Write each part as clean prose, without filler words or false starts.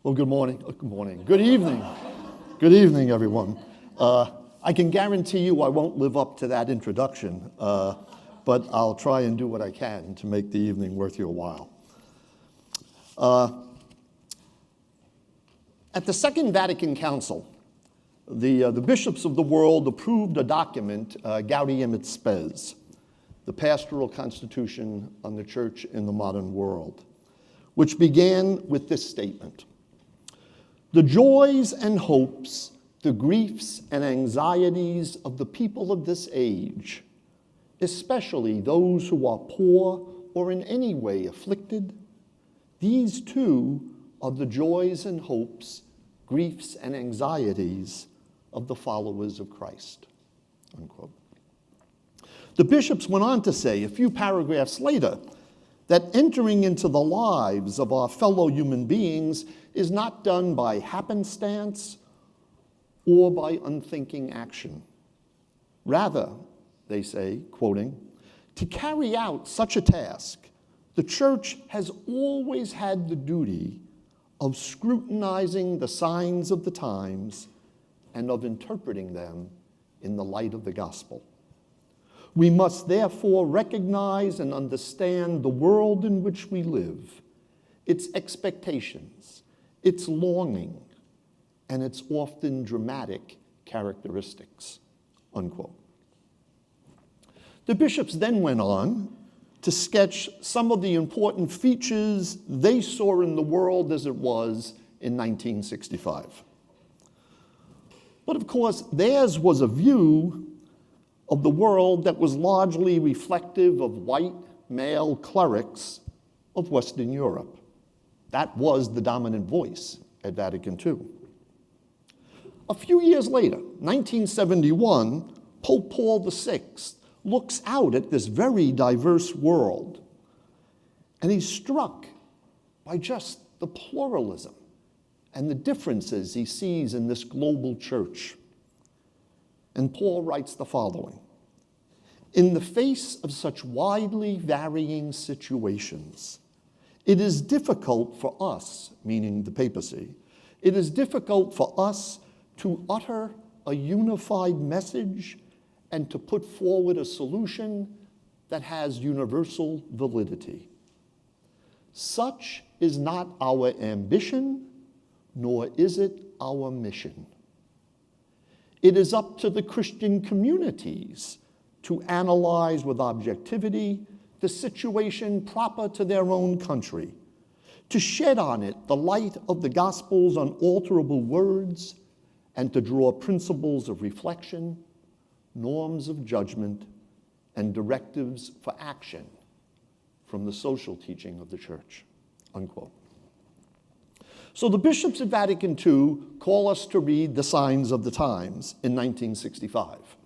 Well, good morning. Good morning. Good evening. Good evening, everyone. I can guarantee you I won't live up to that introduction, but I'll try and do what I can to make the evening worth your while. At the Second Vatican Council, the bishops of the world approved a document, Gaudium et Spes, the Pastoral Constitution on the Church in the Modern World, which began with this statement: "The joys and hopes, the griefs and anxieties of the people of this age, especially those who are poor or in any way afflicted, these too are the joys and hopes, griefs and anxieties of the followers of Christ." Unquote. The bishops went on to say a few paragraphs later that entering into the lives of our fellow human beings is not done by happenstance or by unthinking action. Rather, they say, quoting, "To carry out such a task, the Church has always had the duty of scrutinizing the signs of the times and of interpreting them in the light of the gospel. We must therefore recognize and understand the world in which we live, its expectations, its longing, and its often dramatic characteristics." Unquote. The bishops then went on to sketch some of the important features they saw in the world as it was in 1965. But of course, theirs was a view of the world that was largely reflective of white male clerics of Western Europe. That was the dominant voice at Vatican II. A few years later, 1971, Pope Paul VI looks out at this very diverse world, and he's struck by just the pluralism and the differences he sees in this global church. And Paul writes the following: "In the face of such widely varying situations, it is difficult for us," meaning the papacy, "it is difficult for us to utter a unified message and to put forward a solution that has universal validity. Such is not our ambition, nor is it our mission. It is up to the Christian communities to analyze with objectivity the situation proper to their own country, to shed on it the light of the gospel's unalterable words, and to draw principles of reflection, norms of judgment, and directives for action from the social teaching of the Church." Unquote. So the bishops at Vatican II call us to read the signs of the times in 1965.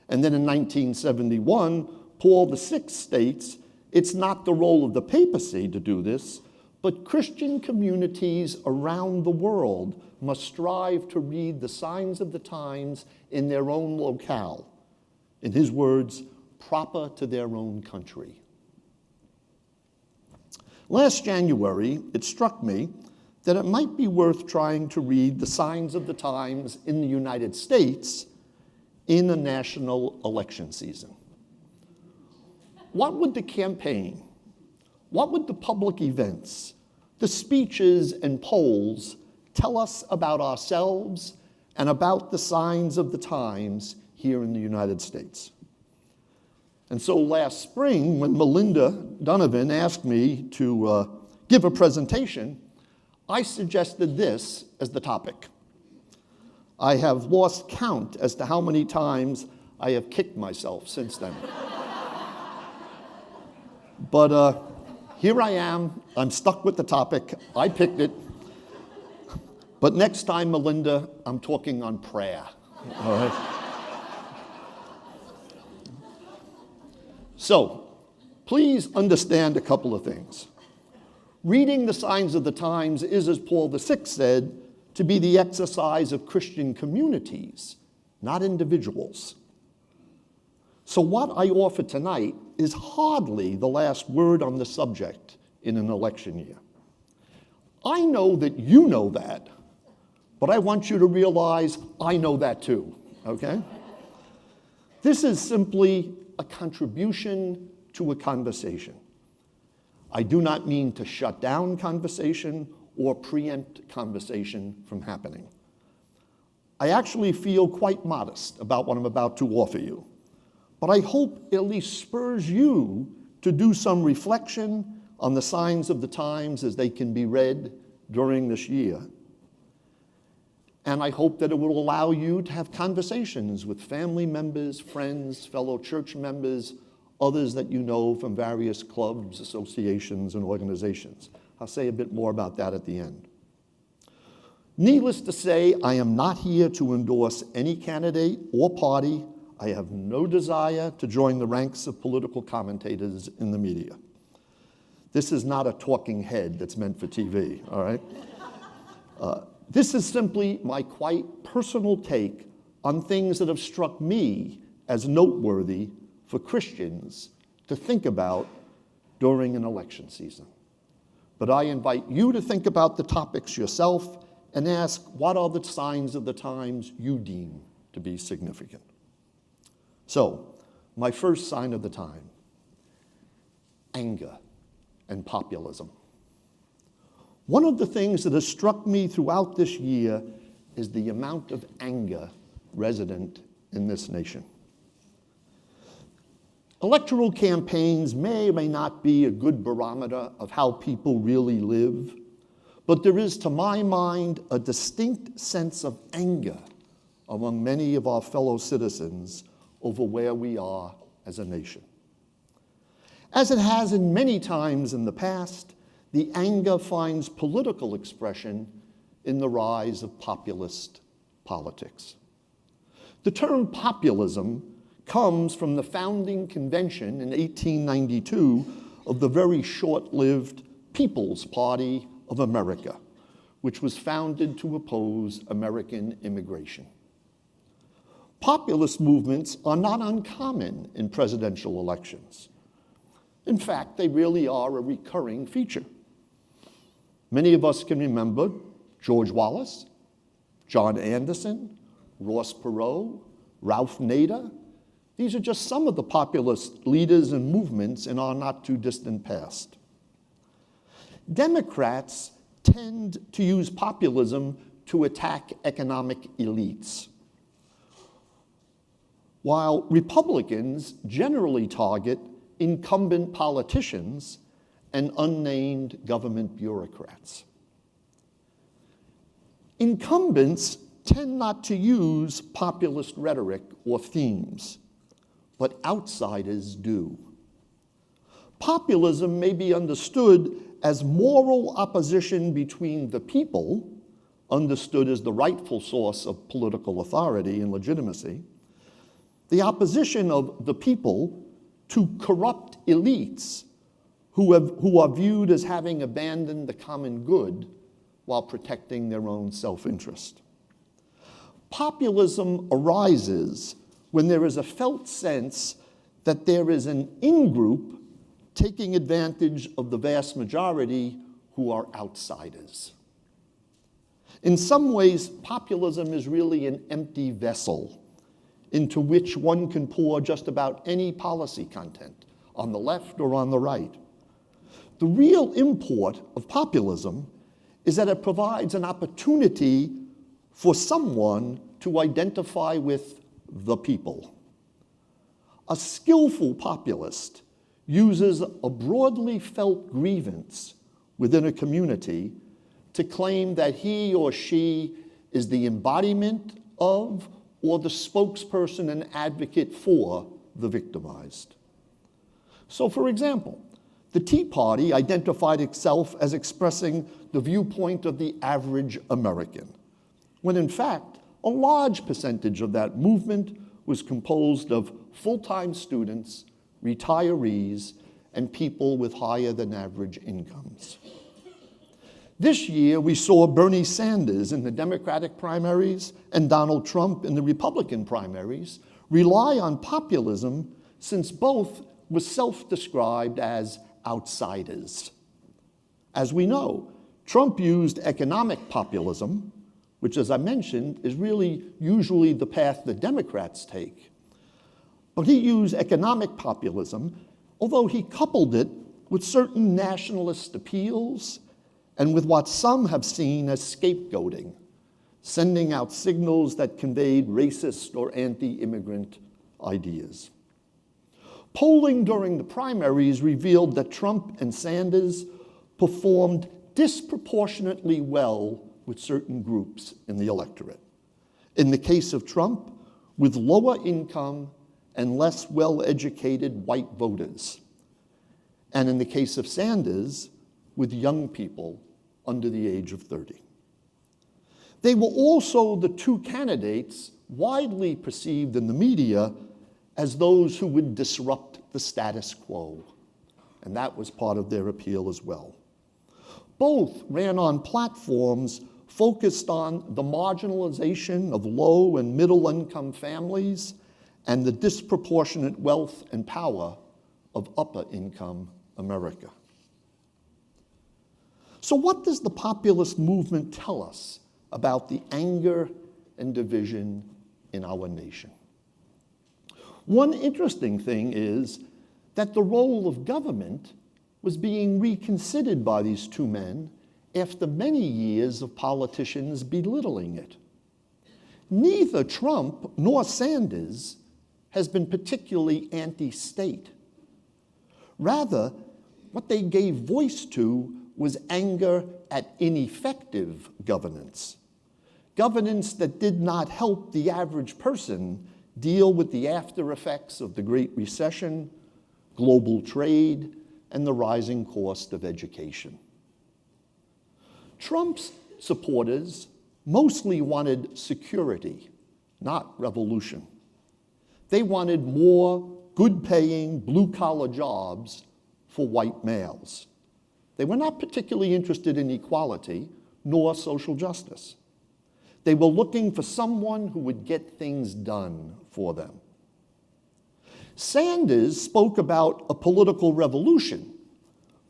And then in 1971, Paul VI states it's not the role of the papacy to do this, but Christian communities around the world must strive to read the signs of the times in their own locale. In his words, proper to their own country. Last January, it struck me that it might be worth trying to read the signs of the times in the United States in a national election season. What would the campaign, what would the public events, the speeches and polls tell us about ourselves and about the signs of the times here in the United States? And so last spring, when Melinda Donovan asked me to give a presentation, I suggested this as the topic. I have lost count as to how many times I have kicked myself since then. But here I am. I'm stuck with the topic. I picked it. But next time, Melinda, I'm talking on prayer. All right? So, please understand a couple of things. Reading the signs of the times is, as Paul VI said, to be the exercise of Christian communities, not individuals. So what I offer tonight is hardly the last word on the subject in an election year. I know that you know that, but I want you to realize I know that too, okay? This is simply a contribution to a conversation. I do not mean to shut down conversation or preempt conversation from happening. I actually feel quite modest about what I'm about to offer you, but I hope it at least spurs you to do some reflection on the signs of the times as they can be read during this year. And I hope that it will allow you to have conversations with family members, friends, fellow church members, others that you know from various clubs, associations, and organizations. I'll say a bit more about that at the end. Needless to say, I am not here to endorse any candidate or party. I have no desire to join the ranks of political commentators in the media. This is not a talking head that's meant for TV, all right? This is simply my quite personal take on things that have struck me as noteworthy for Christians to think about during an election season. But I invite you to think about the topics yourself and ask, what are the signs of the times you deem to be significant? So, my first sign of the time, anger and populism. One of the things that has struck me throughout this year is the amount of anger resident in this nation. Electoral campaigns may or may not be a good barometer of how people really live, but there is, to my mind, a distinct sense of anger among many of our fellow citizens over where we are as a nation. As it has in many times in the past, the anger finds political expression in the rise of populist politics. The term populism comes from the founding convention in 1892 of the very short-lived People's Party of America, which was founded to oppose American immigration. Populist movements are not uncommon in presidential elections. In fact, they really are a recurring feature. Many of us can remember George Wallace, John Anderson, Ross Perot, Ralph Nader. These are just some of the populist leaders and movements in our not-too-distant past. Democrats tend to use populism to attack economic elites, while Republicans generally target incumbent politicians and unnamed government bureaucrats. Incumbents tend not to use populist rhetoric or themes, but outsiders do. Populism may be understood as moral opposition between the people, understood as the rightful source of political authority and legitimacy, the opposition of the people to corrupt elites who are viewed as having abandoned the common good while protecting their own self-interest. Populism arises when there is a felt sense that there is an in-group taking advantage of the vast majority who are outsiders. In some ways, populism is really an empty vessel into which one can pour just about any policy content, on the left or on the right. The real import of populism is that it provides an opportunity for someone to identify with the people. A skillful populist uses a broadly felt grievance within a community to claim that he or she is the embodiment of or the spokesperson and advocate for the victimized. So, for example, the Tea Party identified itself as expressing the viewpoint of the average American, when in fact, a large percentage of that movement was composed of full-time students, retirees, and people with higher than average incomes. This year, we saw Bernie Sanders in the Democratic primaries and Donald Trump in the Republican primaries rely on populism, since both were self-described as outsiders. As we know, Trump used economic populism, which, as I mentioned, is really usually the path the Democrats take. But he used economic populism, although he coupled it with certain nationalist appeals and with what some have seen as scapegoating, sending out signals that conveyed racist or anti-immigrant ideas. Polling during the primaries revealed that Trump and Sanders performed disproportionately well with certain groups in the electorate. In the case of Trump, with lower income and less well-educated white voters. And in the case of Sanders, with young people under the age of 30. They were also the two candidates widely perceived in the media as those who would disrupt the status quo. And that was part of their appeal as well. Both ran on platforms focused on the marginalization of low and middle income families and the disproportionate wealth and power of upper income America. So what does the populist movement tell us about the anger and division in our nation? One interesting thing is that the role of government was being reconsidered by these two men after many years of politicians belittling it. Neither Trump nor Sanders has been particularly anti-state. Rather, what they gave voice to was anger at ineffective governance. Governance that did not help the average person deal with the after effects of the Great Recession, global trade, and the rising cost of education. Trump's supporters mostly wanted security, not revolution. They wanted more good-paying, blue-collar jobs for white males. They were not particularly interested in equality nor social justice. They were looking for someone who would get things done for them. Sanders spoke about a political revolution,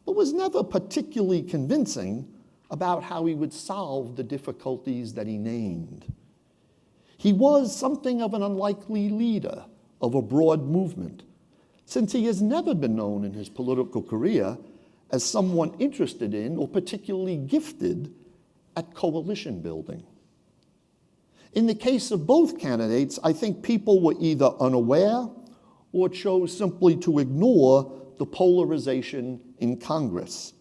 but was never particularly convincing about how he would solve the difficulties that he named. He was something of an unlikely leader of a broad movement, since he has never been known in his political career as someone interested in or particularly gifted at coalition building. In the case of both candidates, I think people were either unaware or chose simply to ignore the polarization in Congress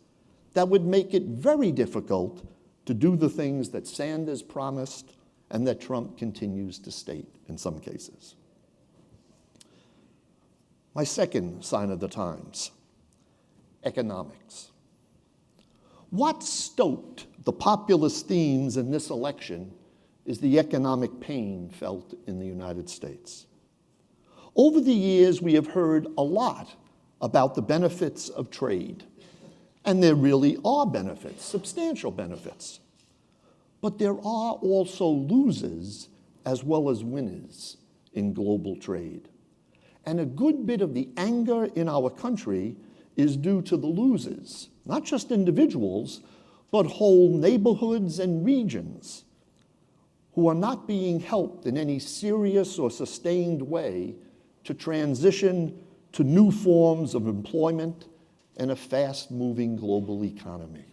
that would make it very difficult to do the things that Sanders promised and that Trump continues to state in some cases. My second sign of the times, economics. What stoked the populist themes in this election is the economic pain felt in the United States. Over the years, we have heard a lot about the benefits of trade, and there really are benefits, substantial benefits. But there are also losers as well as winners in global trade. And a good bit of the anger in our country is due to the losers, not just individuals, but whole neighborhoods and regions who are not being helped in any serious or sustained way to transition to new forms of employment in a fast-moving global economy.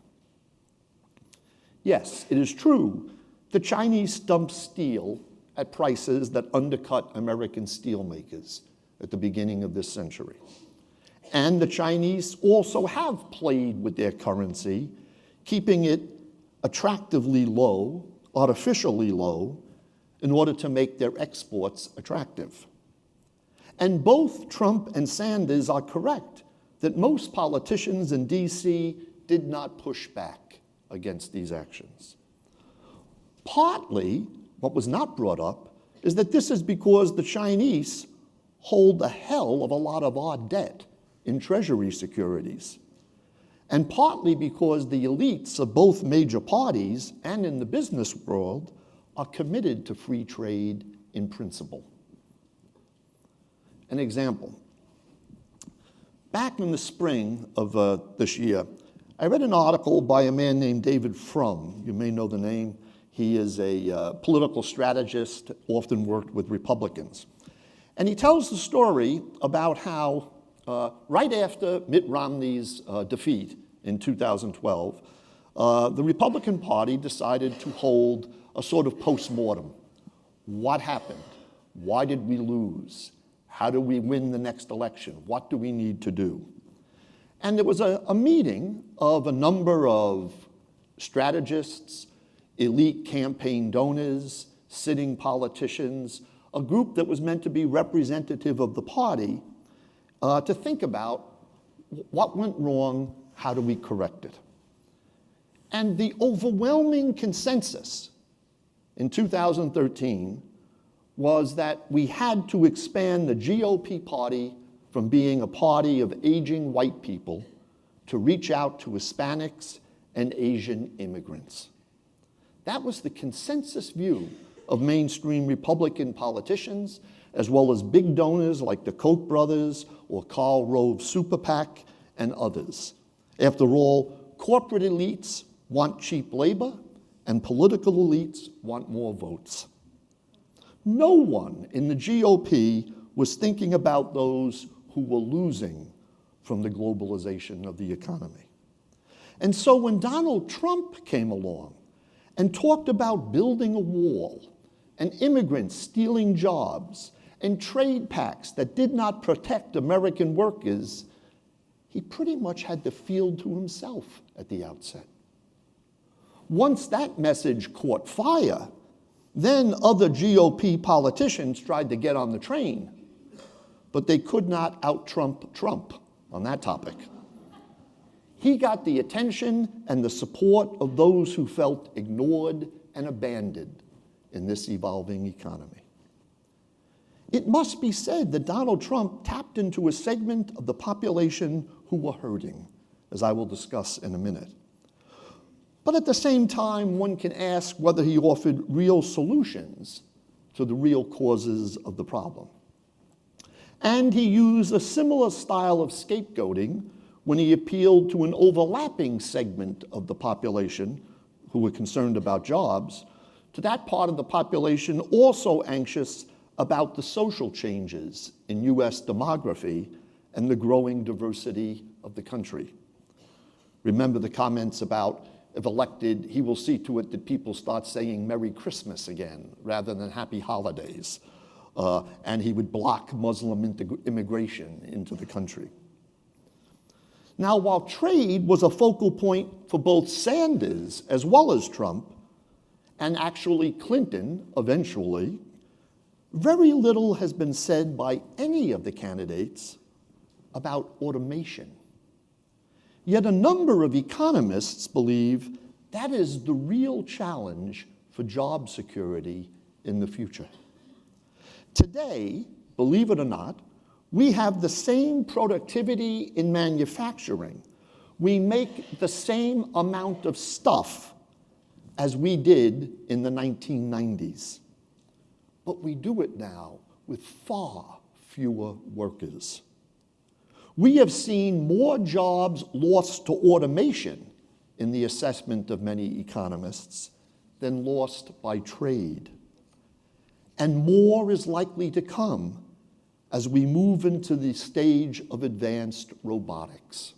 Yes, it is true, the Chinese dumped steel at prices that undercut American steelmakers at the beginning of this century. And the Chinese also have played with their currency, keeping it attractively low, artificially low, in order to make their exports attractive. And both Trump and Sanders are correct that most politicians in DC did not push back against these actions. Partly, what was not brought up is that this is because the Chinese hold a hell of a lot of our debt in treasury securities, and partly because the elites of both major parties and in the business world are committed to free trade in principle. An example. Back in the spring of this year, I read an article by a man named David Frum. You may know the name. He is a political strategist, often worked with Republicans. And he tells the story about how right after Mitt Romney's defeat in 2012, the Republican Party decided to hold a sort of post-mortem. What happened? Why did we lose? How do we win the next election? What do we need to do? And there was a meeting of a number of strategists, elite campaign donors, sitting politicians, a group that was meant to be representative of the party, to think about what went wrong, how do we correct it? And the overwhelming consensus in 2013 was that we had to expand the GOP party from being a party of aging white people to reach out to Hispanics and Asian immigrants. That was the consensus view of mainstream Republican politicians, as well as big donors like the Koch brothers or Karl Rove Super PAC and others. After all, corporate elites want cheap labor, and political elites want more votes. No one in the GOP was thinking about those who were losing from the globalization of the economy. And so when Donald Trump came along and talked about building a wall and immigrants stealing jobs and trade pacts that did not protect American workers, he pretty much had the field to himself at the outset. Once that message caught fire, then other GOP politicians tried to get on the train, but they could not out-Trump Trump on that topic. He got the attention and the support of those who felt ignored and abandoned in this evolving economy. It must be said that Donald Trump tapped into a segment of the population who were hurting, as I will discuss in a minute. But at the same time, one can ask whether he offered real solutions to the real causes of the problem. And he used a similar style of scapegoating when he appealed to an overlapping segment of the population who were concerned about jobs, to that part of the population also anxious about the social changes in US demography and the growing diversity of the country. Remember the comments about, if elected, he will see to it that people start saying Merry Christmas again rather than Happy Holidays. And he would block Muslim immigration into the country. Now, while trade was a focal point for both Sanders as well as Trump, and actually Clinton eventually, very little has been said by any of the candidates about automation. Yet a number of economists believe that is the real challenge for job security in the future. Today, believe it or not, we have the same productivity in manufacturing. We make the same amount of stuff as we did in the 1990s. But we do it now with far fewer workers. We have seen more jobs lost to automation in the assessment of many economists than lost by trade. And more is likely to come as we move into the stage of advanced robotics.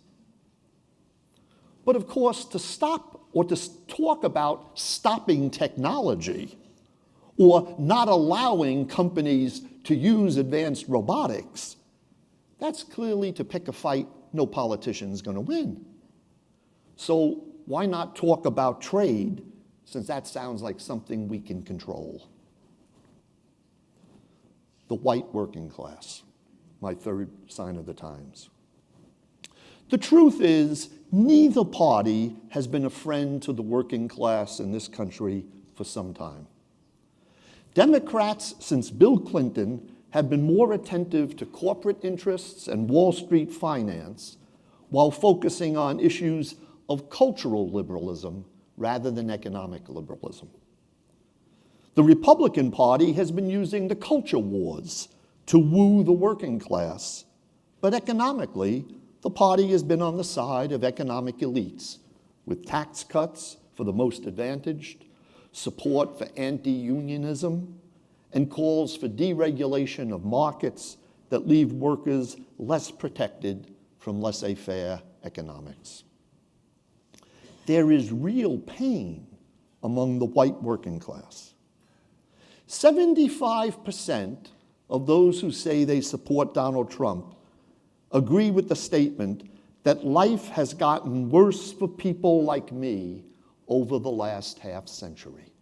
But of course, to stop or to talk about stopping technology or not allowing companies to use advanced robotics, that's clearly to pick a fight no politician's going to win. So why not talk about trade, since that sounds like something we can control? The white working class, my third sign of the times. The truth is, neither party has been a friend to the working class in this country for some time. Democrats, since Bill Clinton, have been more attentive to corporate interests and Wall Street finance while focusing on issues of cultural liberalism rather than economic liberalism. The Republican Party has been using the culture wars to woo the working class, but economically, the party has been on the side of economic elites, with tax cuts for the most advantaged, support for anti-unionism, and calls for deregulation of markets that leave workers less protected from laissez-faire economics. There is real pain among the white working class. 75% of those who say they support Donald Trump agree with the statement that life has gotten worse for people like me over the last half-century.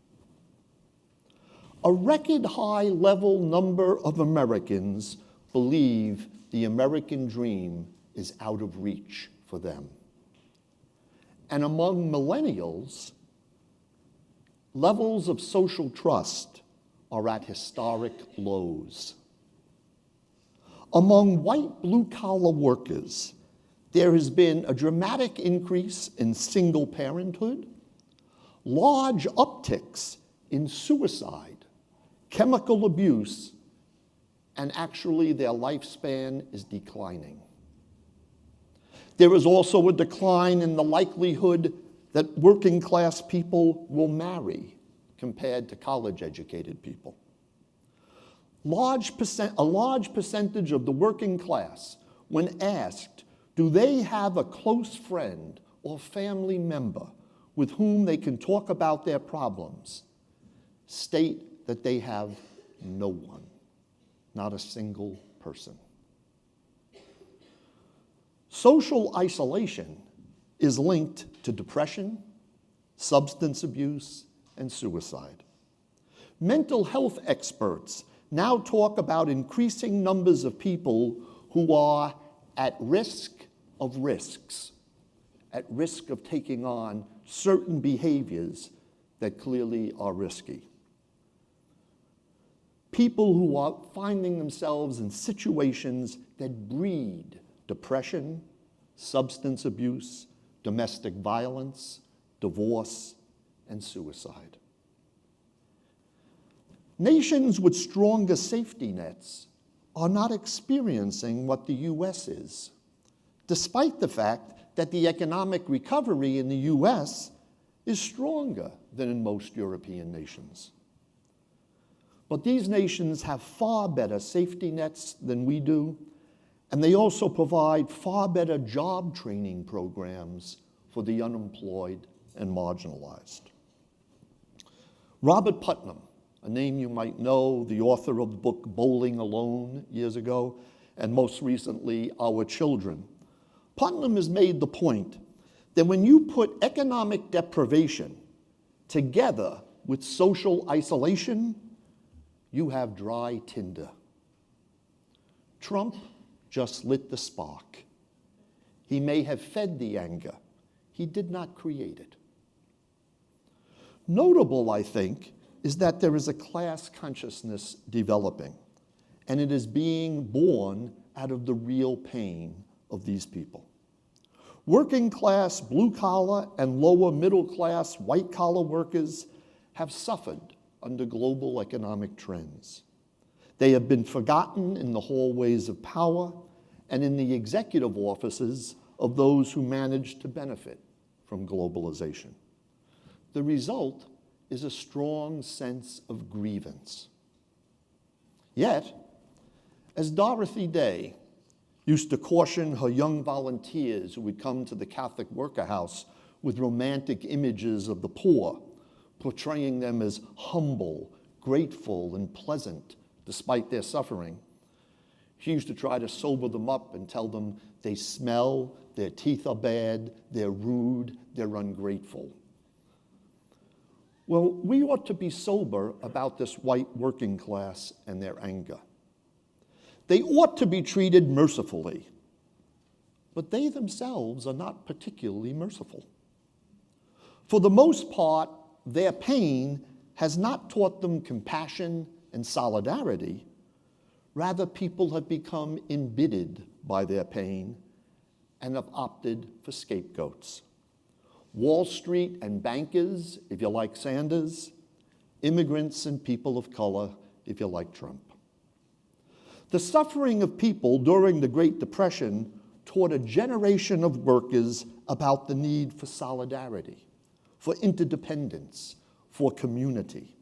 A record high level number of Americans believe the American dream is out of reach for them. And among millennials, levels of social trust are at historic lows. Among white blue-collar workers, there has been a dramatic increase in single parenthood, large upticks in suicide, chemical abuse, and actually their lifespan is declining. There is also a decline in the likelihood that working class people will marry compared to college-educated people. A large percentage of the working class, when asked, do they have a close friend or family member with whom they can talk about their problems, state that they have no one, not a single person. Social isolation is linked to depression, substance abuse, and suicide. Mental health experts now talk about increasing numbers of people who are at risk of risks, at risk of taking on certain behaviors that clearly are risky. People who are finding themselves in situations that breed depression, substance abuse, domestic violence, divorce, and suicide. Nations with stronger safety nets are not experiencing what the U.S. is, despite the fact that the economic recovery in the U.S. is stronger than in most European nations. But these nations have far better safety nets than we do, and they also provide far better job training programs for the unemployed and marginalized. Robert Putnam, a name you might know, the author of the book Bowling Alone years ago, and most recently, Our Children. Putnam has made the point that when you put economic deprivation together with social isolation, you have dry tinder. Trump just lit the spark. He may have fed the anger. He did not create it. Notable, I think, is that there is a class consciousness developing, and it is being born out of the real pain of these people. Working class, blue-collar, and lower middle-class, white-collar workers have suffered under global economic trends. They have been forgotten in the hallways of power and in the executive offices of those who manage to benefit from globalization. The result is a strong sense of grievance. Yet, as Dorothy Day used to caution her young volunteers who would come to the Catholic Worker House with romantic images of the poor, portraying them as humble, grateful, and pleasant despite their suffering, she used to try to sober them up and tell them they smell, their teeth are bad, they're rude, they're ungrateful. Well, we ought to be sober about this white working class and their anger. They ought to be treated mercifully, but they themselves are not particularly merciful. For the most part, their pain has not taught them compassion and solidarity. Rather, people have become embittered by their pain and have opted for scapegoats. Wall Street and bankers, if you like Sanders, immigrants and people of color, if you like Trump. The suffering of people during the Great Depression taught a generation of workers about the need for solidarity, for interdependence, for community.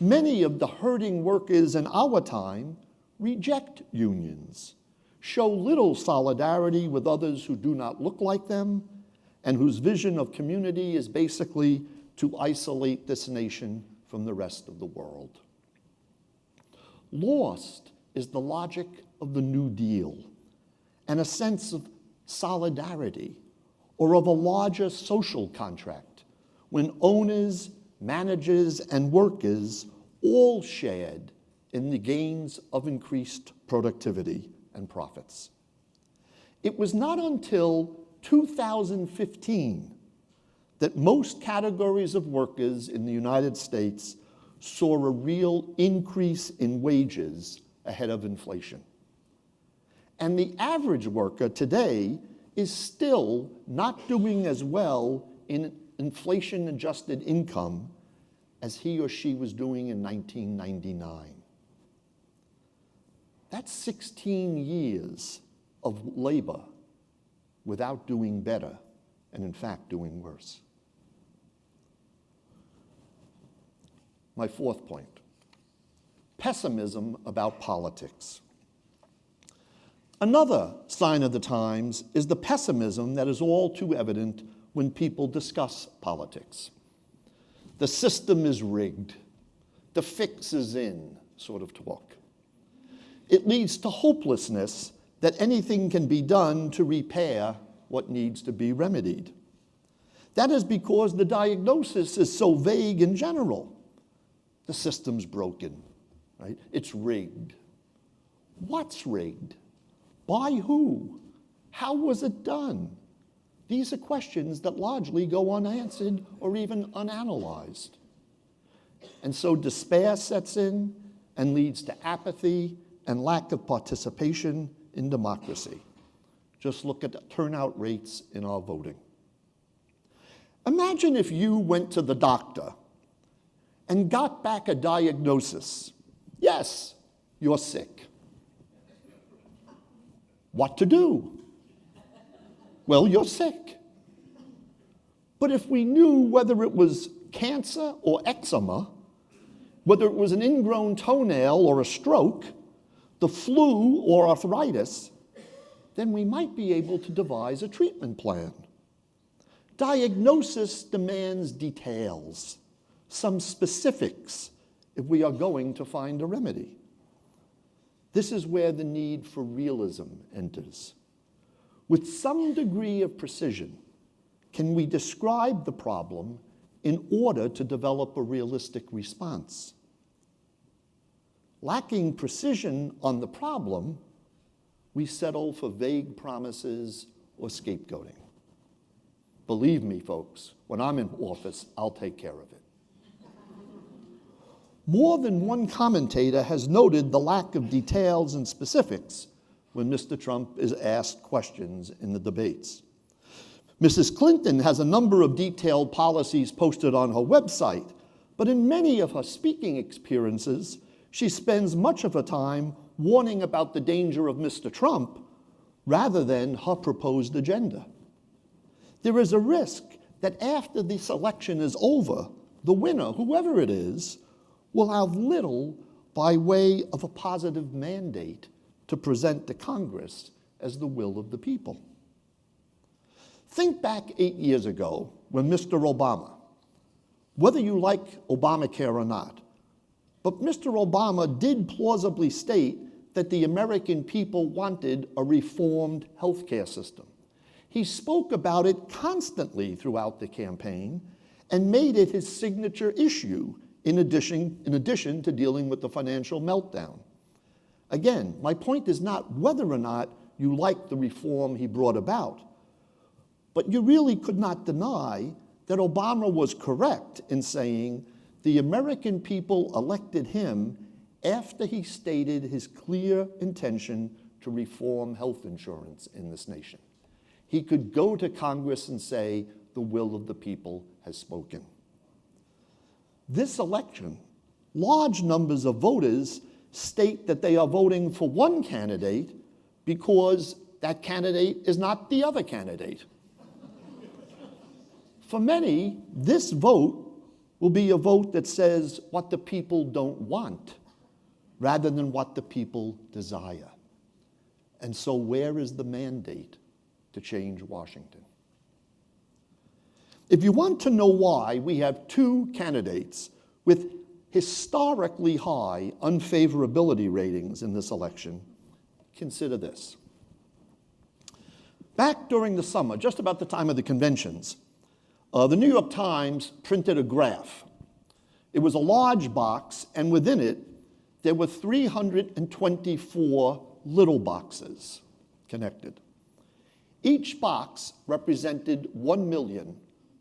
Many of the hurting workers in our time reject unions, show little solidarity with others who do not look like them, and whose vision of community is basically to isolate this nation from the rest of the world. Lost is the logic of the New Deal and a sense of solidarity or of a larger social contract when owners, managers, and workers all shared in the gains of increased productivity and profits. It was not until 2015 that most categories of workers in the United States saw a real increase in wages ahead of inflation. And the average worker today is still not doing as well in inflation-adjusted income as he or she was doing in 1999. That's 16 years of labor without doing better, and in fact doing worse. My fourth point, pessimism about politics. Another sign of the times is the pessimism that is all too evident when people discuss politics. The system is rigged, the fix is in, sort of talk. It leads to hopelessness that anything can be done to repair what needs to be remedied. That is because the diagnosis is so vague in general. The system's broken, right? It's rigged. What's rigged? By who? How was it done? These are questions that largely go unanswered or even unanalyzed. And so despair sets in and leads to apathy and lack of participation in democracy. Just look at the turnout rates in our voting. Imagine if you went to the doctor and got back a diagnosis. Yes, you're sick. What to do? Well, you're sick. But if we knew whether it was cancer or eczema, whether it was an ingrown toenail or a stroke, the flu or arthritis, then we might be able to devise a treatment plan. Diagnosis demands details, some specifics, if we are going to find a remedy. This is where the need for realism enters. With some degree of precision, can we describe the problem in order to develop a realistic response? Lacking precision on the problem, we settle for vague promises or scapegoating. Believe me, folks, when I'm in office, I'll take care of it. More than one commentator has noted the lack of details and specifics when Mr. Trump is asked questions in the debates. Mrs. Clinton has a number of detailed policies posted on her website, but in many of her speaking experiences, she spends much of her time warning about the danger of Mr. Trump rather than her proposed agenda. There is a risk that after this election is over, the winner, whoever it is, will have little by way of a positive mandate to present to Congress as the will of the people. Think back 8 years ago when Mr. Obama, whether you like Obamacare or not, but Mr. Obama did plausibly state that the American people wanted a reformed healthcare system. He spoke about it constantly throughout the campaign and made it his signature issue in addition to dealing with the financial meltdown. Again, my point is not whether or not you like the reform he brought about, but you really could not deny that Obama was correct in saying the American people elected him after he stated his clear intention to reform health insurance in this nation. He could go to Congress and say, the will of the people has spoken. This election, large numbers of voters state that they are voting for one candidate because that candidate is not the other candidate. For many, this vote will be a vote that says what the people don't want rather than what the people desire. And so where is the mandate to change Washington? If you want to know why we have two candidates with historically high unfavorability ratings in this election, consider this. Back during the summer, just about the time of the conventions, the New York Times printed a graph. It was a large box, and within it, there were 324 little boxes connected. Each box represented 1 million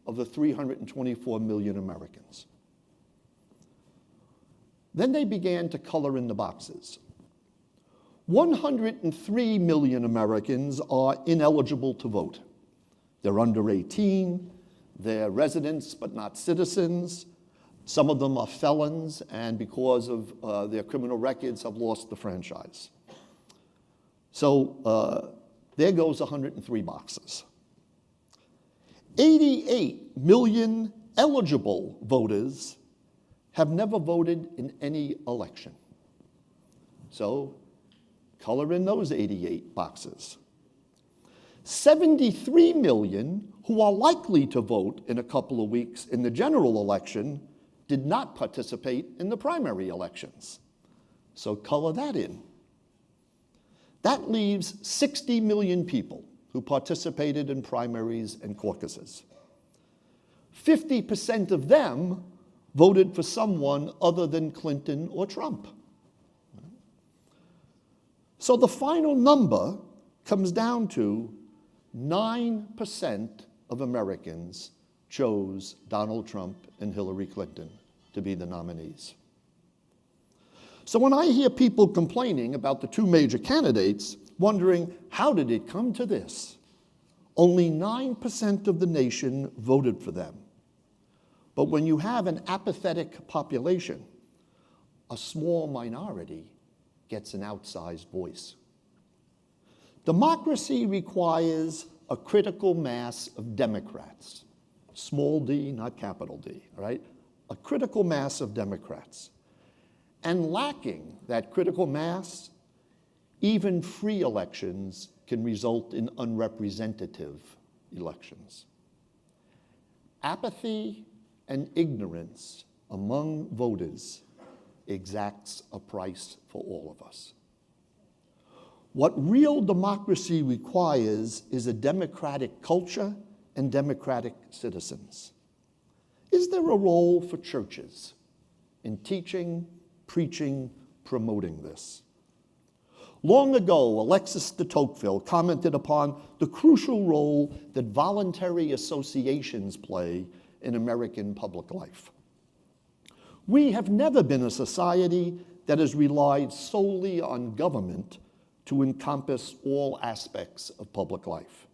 of the 324 million Americans. Then they began to color in the boxes. 103 million Americans are ineligible to vote. They're under 18, they're residents but not citizens. Some of them are felons, and because of their criminal records have lost the franchise. So there goes 103 boxes. 88 million eligible voters have never voted in any election. So color in those 88 boxes. 73 million who are likely to vote in a couple of weeks in the general election did not participate in the primary elections. So color that in. That leaves 60 million people who participated in primaries and caucuses. 50% of them voted for someone other than Clinton or Trump. So the final number comes down to 9% of Americans chose Donald Trump and Hillary Clinton to be the nominees. So when I hear people complaining about the two major candidates, wondering, how did it come to this? Only 9% of the nation voted for them. But when you have an apathetic population, a small minority gets an outsized voice. Democracy requires a critical mass of Democrats. Small d, not capital D, all right? A critical mass of Democrats. And lacking that critical mass, even free elections can result in unrepresentative elections. Apathy and ignorance among voters exacts a price for all of us. What real democracy requires is a democratic culture and democratic citizens. Is there a role for churches in teaching, preaching, promoting this? Long ago, Alexis de Tocqueville commented upon the crucial role that voluntary associations play in American public life. We have never been a society that has relied solely on government to encompass all aspects of public life.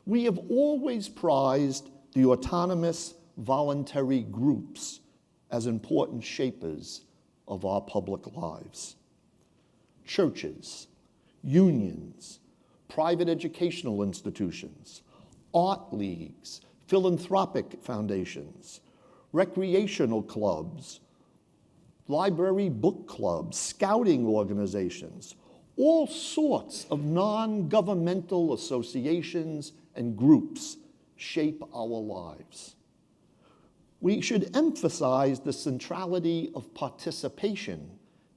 We have always prized the autonomous, voluntary groups as important shapers of our public lives. Churches, unions, private educational institutions, art leagues, philanthropic foundations, recreational clubs, library book clubs, scouting organizations, all sorts of non-governmental associations and groups shape our lives. We should emphasize the centrality of participation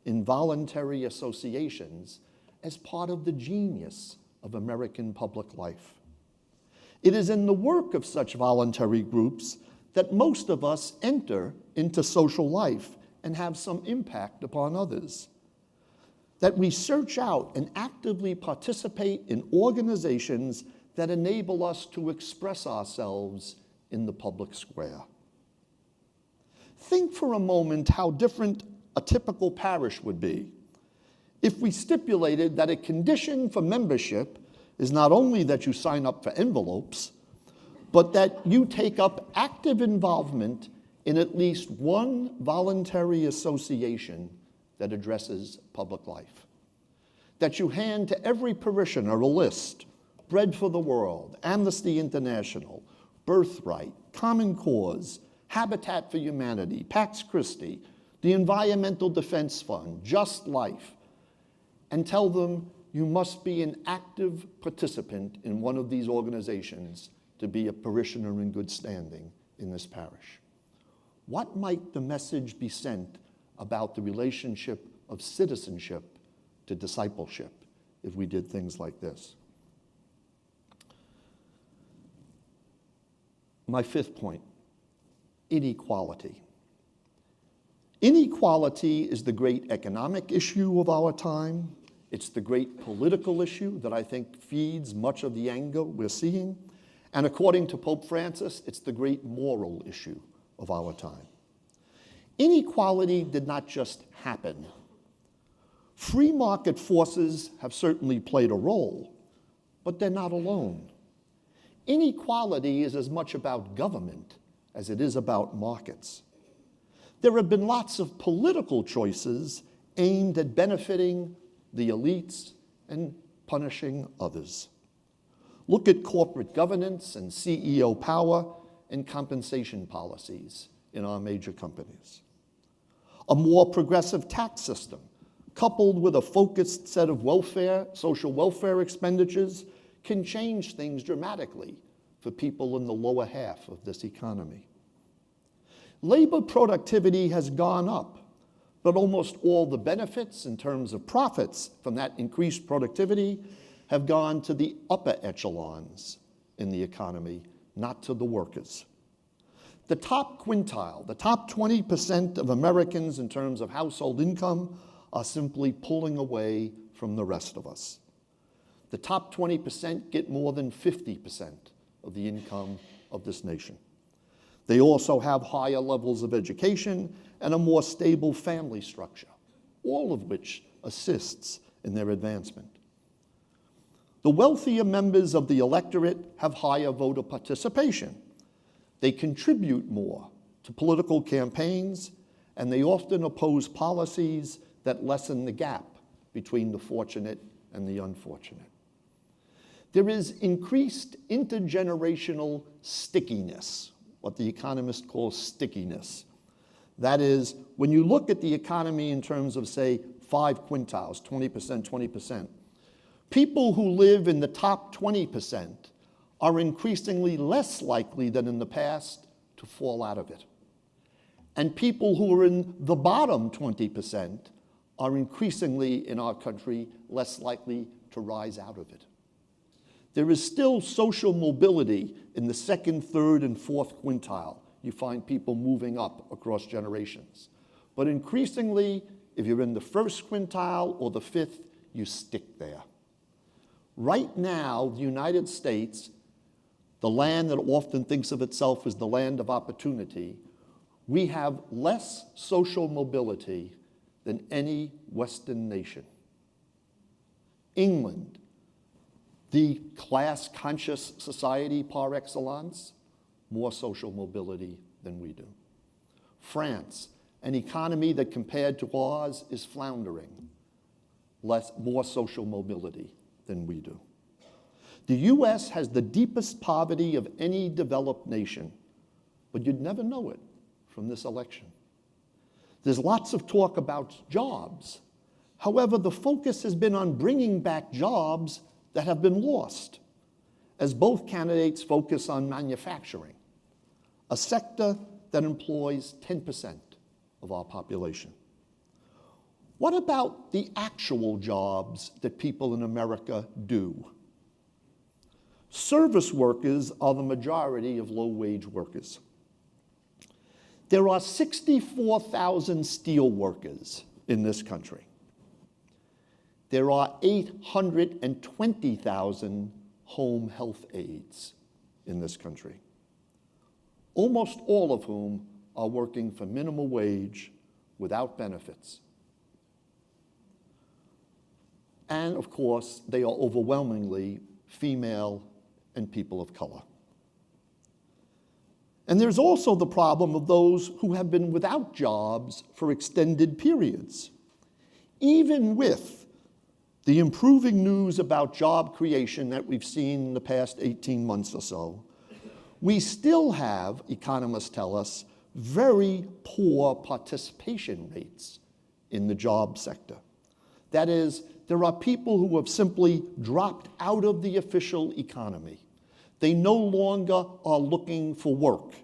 in voluntary associations as part of the genius of American public life. It is in the work of such voluntary groups that most of us enter into social life and have some impact upon others. That we search out and actively participate in organizations that enable us to express ourselves in the public square. Think for a moment how different a typical parish would be if we stipulated that a condition for membership is not only that you sign up for envelopes, but that you take up active involvement in at least one voluntary association that addresses public life. that you hand to every parishioner a list: Bread for the World, Amnesty International, Birthright, Common Cause, Habitat for Humanity, Pax Christi, the Environmental Defense Fund, Just Life, and tell them you must be an active participant in one of these organizations to be a parishioner in good standing in this parish. What might the message be sent about the relationship of citizenship to discipleship if we did things like this? My fifth point, inequality. Inequality is the great economic issue of our time. It's the great political issue that I think feeds much of the anger we're seeing. And according to Pope Francis, it's the great moral issue of our time. Inequality did not just happen. Free market forces have certainly played a role, but they're not alone. Inequality is as much about government as it is about markets. There have been lots of political choices aimed at benefiting the elites and punishing others. Look at corporate governance and CEO power and compensation policies in our major companies. A more progressive tax system, coupled with a focused set of social welfare expenditures, can change things dramatically for people in the lower half of this economy. Labor productivity has gone up, but almost all the benefits in terms of profits from that increased productivity have gone to the upper echelons in the economy, not to the workers. The top quintile, the top 20% of Americans in terms of household income are simply pulling away from the rest of us. The top 20% get more than 50% of the income of this nation. They also have higher levels of education and a more stable family structure, all of which assists in their advancement. The wealthier members of the electorate have higher voter participation. They contribute more to political campaigns, and they often oppose policies that lessen the gap between the fortunate and the unfortunate. There is increased intergenerational stickiness, what the economists call stickiness. That is, when you look at the economy in terms of, say, 5 quintiles, 20%, 20%, people who live in the top 20% are increasingly less likely than in the past to fall out of it. And people who are in the bottom 20% are increasingly, in our country, less likely to rise out of it. There is still social mobility in the second, third, and fourth quintile. You find people moving up across generations. But increasingly, if you're in the first quintile or the fifth, you stick there. Right now, the United States, the land that often thinks of itself as the land of opportunity, we have less social mobility than any Western nation. England, the class-conscious society par excellence, more social mobility than we do. France, an economy that compared to ours is floundering, more social mobility than we do. The US has the deepest poverty of any developed nation, but you'd never know it from this election. There's lots of talk about jobs. However, the focus has been on bringing back jobs that have been lost, as both candidates focus on manufacturing, a sector that employs 10% of our population. What about the actual jobs that people in America do? Service workers are the majority of low-wage workers. There are 64,000 steel workers in this country. There are 820,000 home health aides in this country, almost all of whom are working for minimum wage without benefits. And of course, they are overwhelmingly female and people of color. And there's also the problem of those who have been without jobs for extended periods. Even with the improving news about job creation that we've seen in the past 18 months or so, we still have, economists tell us, very poor participation rates in the job sector. That is, there are people who have simply dropped out of the official economy. They no longer are looking for work,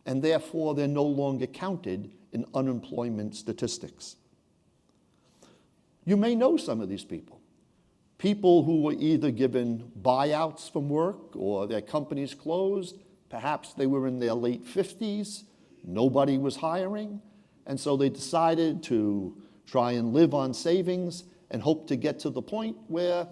and therefore they're no longer counted in unemployment statistics. You may know some of these people. People who were either given buyouts from work or their companies closed. Perhaps they were in their late 50s. Nobody was hiring. And so they decided to try and live on savings and hope to get to the point where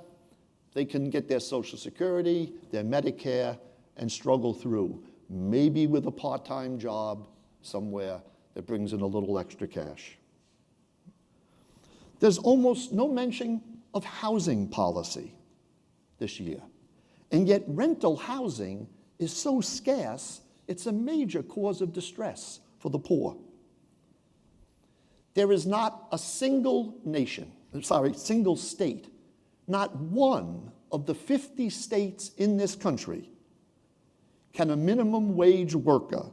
they can get their Social Security, their Medicare, and struggle through, maybe with a part-time job somewhere that brings in a little extra cash. There's almost no mention of housing policy this year. And yet rental housing is so scarce, it's a major cause of distress for the poor. There is not a single state, not one of the 50 states in this country can a minimum wage worker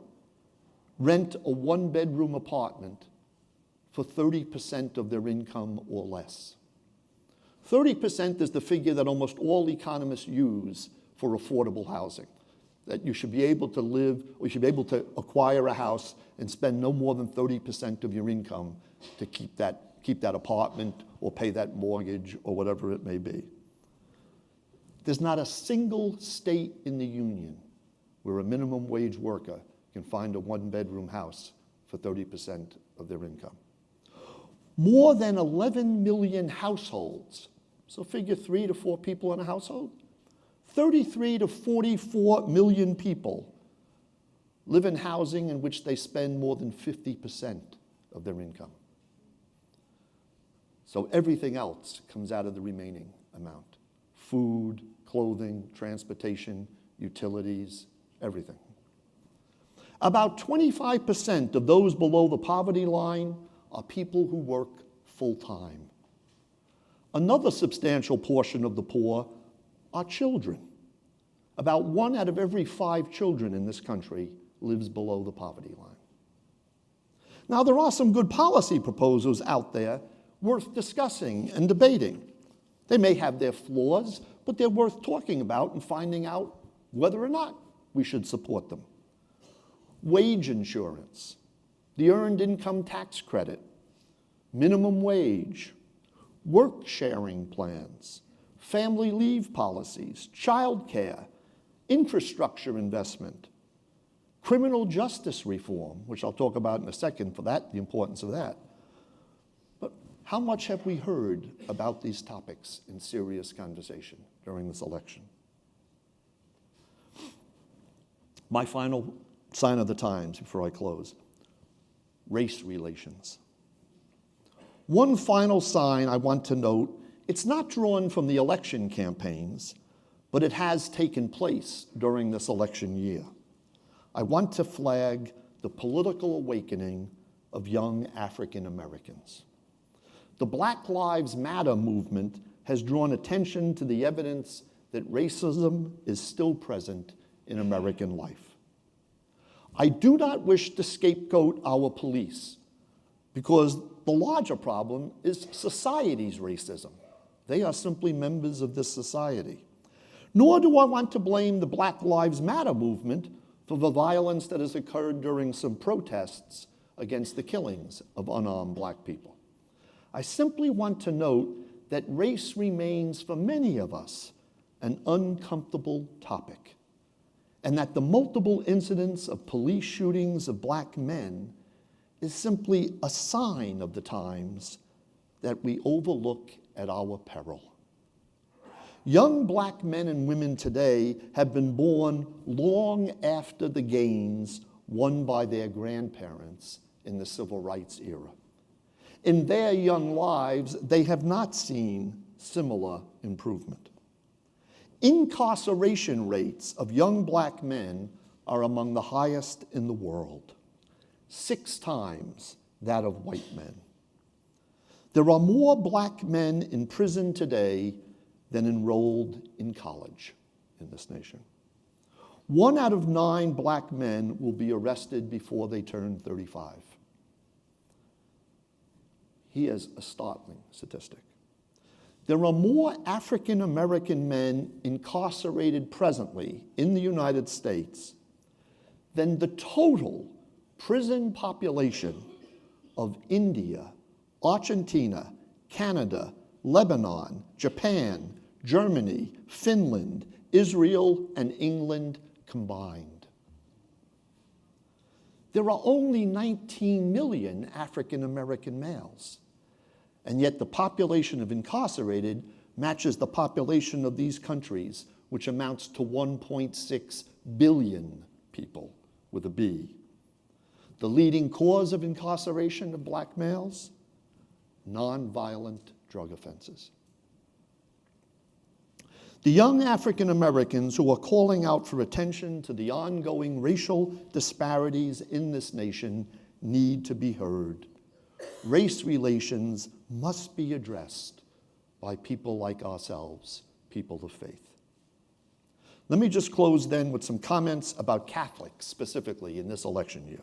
rent a one-bedroom apartment for 30% of their income or less. 30% is the figure that almost all economists use for affordable housing, that you should be able to live, or you should be able to acquire a house and spend no more than 30% of your income to keep that apartment or pay that mortgage or whatever it may be. There's not a single state in the union where a minimum wage worker can find a one-bedroom house for 30% of their income. More than 11 million households, so figure 3 to 4 people in a household, 33 to 44 million people live in housing in which they spend more than 50% of their income. So everything else comes out of the remaining amount. Food, clothing, transportation, utilities, everything. About 25% of those below the poverty line are people who work full-time. Another substantial portion of the poor are children. About 1 out of every 5 children in this country lives below the poverty line. Now, there are some good policy proposals out there worth discussing and debating. They may have their flaws, but they're worth talking about and finding out whether or not we should support them. Wage insurance, the earned income tax credit, minimum wage, work sharing plans, family leave policies, child care, infrastructure investment, criminal justice reform, which I'll talk about in a second for that, the importance of that. But how much have we heard about these topics in serious conversation during this election? My final sign of the times before I close: race relations. One final sign I want to note, it's not drawn from the election campaigns, but it has taken place during this election year. I want to flag the political awakening of young African Americans. The Black Lives Matter movement has drawn attention to the evidence that racism is still present in American life. I do not wish to scapegoat our police, because the larger problem is society's racism. They are simply members of this society. Nor do I want to blame the Black Lives Matter movement for the violence that has occurred during some protests against the killings of unarmed black people. I simply want to note that race remains, for many of us, an uncomfortable topic, and that the multiple incidents of police shootings of black men is simply a sign of the times that we overlook at our peril. Young black men and women today have been born long after the gains won by their grandparents in the civil rights era. In their young lives, they have not seen similar improvement. Incarceration rates of young black men are among the highest in the world, 6 times that of white men. There are more black men in prison today than enrolled in college in this nation. 1 out of 9 black men will be arrested before they turn 35. Here's a startling statistic. There are more African American men incarcerated presently in the United States than the total prison population of India, Argentina, Canada, Lebanon, Japan, Germany, Finland, Israel, and England combined. There are only 19 million African American males, and yet the population of incarcerated matches the population of these countries, which amounts to 1.6 billion people with a B. The leading cause of incarceration of black males? Nonviolent drug offenses. The young African Americans who are calling out for attention to the ongoing racial disparities in this nation need to be heard. Race relations must be addressed by people like ourselves, people of faith. Let me just close then with some comments about Catholics specifically in this election year.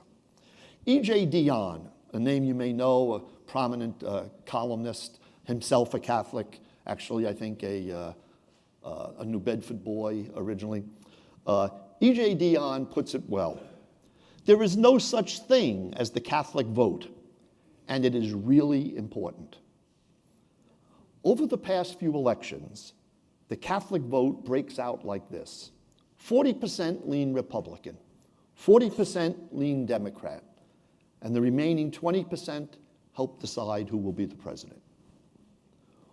E.J. Dionne, a name you may know, a prominent columnist, himself a Catholic, actually I think a New Bedford boy originally. E.J. Dionne puts it well. There is no such thing as the Catholic vote, and it is really important. Over the past few elections, the Catholic vote breaks out like this. 40% lean Republican, 40% lean Democrat, and the remaining 20% help decide who will be the president.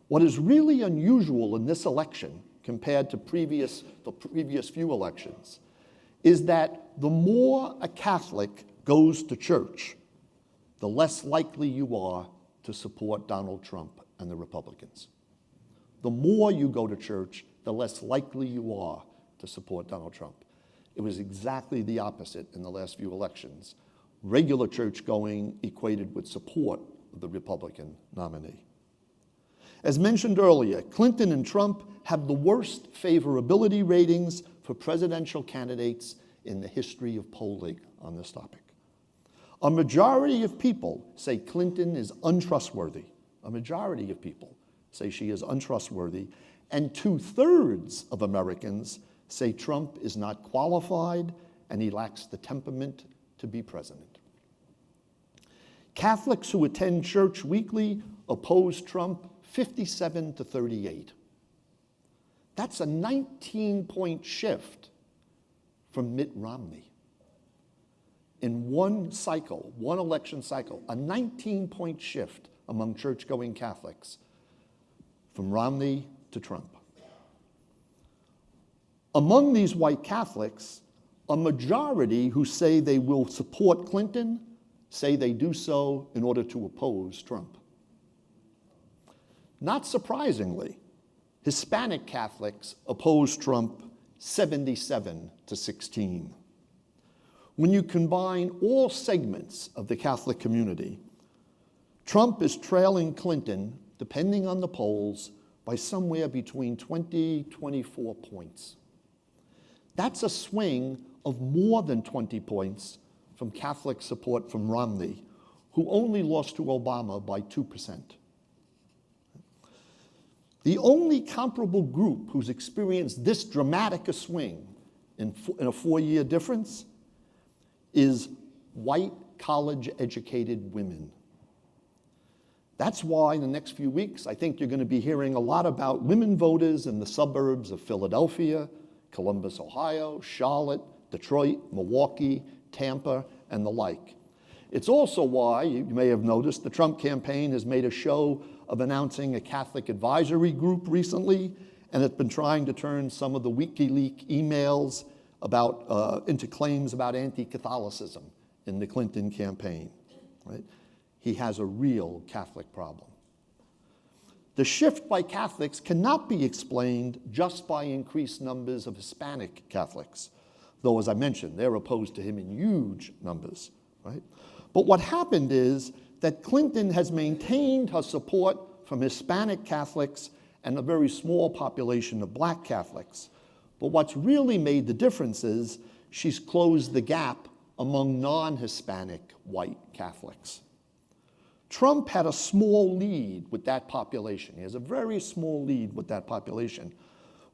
What is really unusual in this election compared to the previous few elections is that the more a Catholic goes to church, the less likely you are to support Donald Trump and the Republicans. The more you go to church, the less likely you are to support Donald Trump. It was exactly the opposite in the last few elections. Regular church going equated with support of the Republican nominee. As mentioned earlier, Clinton and Trump have the worst favorability ratings for presidential candidates in the history of polling on this topic. A majority of people say Clinton is untrustworthy. A majority of people say she is untrustworthy, and 2/3 of Americans say Trump is not qualified and he lacks the temperament to be president. Catholics who attend church weekly oppose Trump 57-38. That's a 19-point shift from Mitt Romney. In one cycle, one election cycle, a 19-point shift among church-going Catholics from Romney to Trump. Among these white Catholics, a majority who say they will support Clinton say they do so in order to oppose Trump. Not surprisingly, Hispanic Catholics oppose Trump 77-16. When you combine all segments of the Catholic community, Trump is trailing Clinton, depending on the polls, by somewhere between 20-24 points. That's a swing of more than 20 points from Catholic support from Romney, who only lost to Obama by 2%. The only comparable group who's experienced this dramatic a swing in a 4-year difference is white college-educated women. That's why in the next few weeks, I think you're going to be hearing a lot about women voters in the suburbs of Philadelphia, Columbus, Ohio, Charlotte, Detroit, Milwaukee, Tampa, and the like. It's also why, you may have noticed, the Trump campaign has made a show of announcing a Catholic advisory group recently, and it's been trying to turn some of the WikiLeaks emails into claims about anti-Catholicism in the Clinton campaign. Right? He has a real Catholic problem. The shift by Catholics cannot be explained just by increased numbers of Hispanic Catholics, though, as I mentioned, they're opposed to him in huge numbers right? But what happened is that Clinton has maintained her support from Hispanic Catholics and a very small population of black Catholics. But what's really made the difference is she's closed the gap among non-Hispanic white Catholics. Trump had a small lead with that population. He has a very small lead with that population.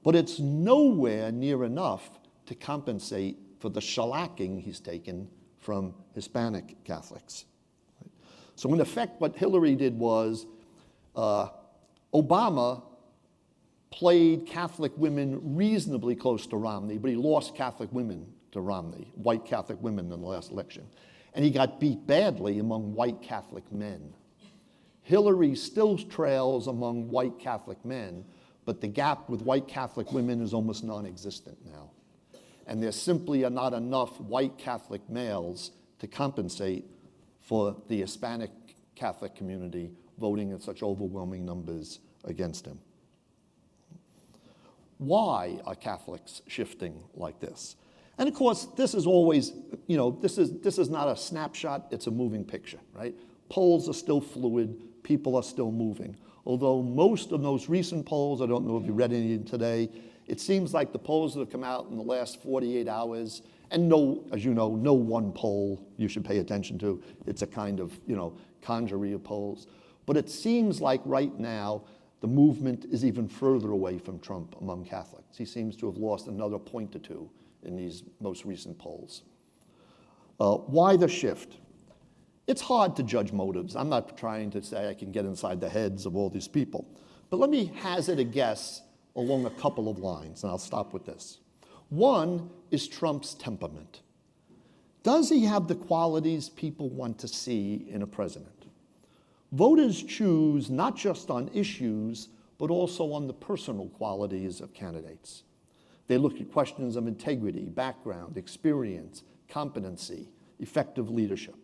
But it's nowhere near enough to compensate for the shellacking he's taken from Hispanic Catholics. So in effect, what Hillary did was Obama played Catholic women reasonably close to Romney, but he lost Catholic women to Romney, white Catholic women in the last election. And he got beat badly among white Catholic men. Hillary still trails among white Catholic men, but the gap with white Catholic women is almost non-existent now. And there simply are not enough white Catholic males to compensate for the Hispanic Catholic community voting in such overwhelming numbers against him. Why are Catholics shifting like this? And of course, this is always, this is not a snapshot, it's a moving picture, right? Polls are still fluid, people are still moving. Although most of those recent polls, I don't know if you read any today, it seems like the polls that have come out in the last 48 hours, and as you know, no one poll you should pay attention to. It's a kind of, conjury of polls. But it seems like right now, the movement is even further away from Trump among Catholics. He seems to have lost another point or two in these most recent polls. Why the shift? It's hard to judge motives. I'm not trying to say I can get inside the heads of all these people. But let me hazard a guess along a couple of lines, and I'll stop with this. One is Trump's temperament. Does he have the qualities people want to see in a president? Voters choose not just on issues, but also on the personal qualities of candidates. They look at questions of integrity, background, experience, competency, effective leadership.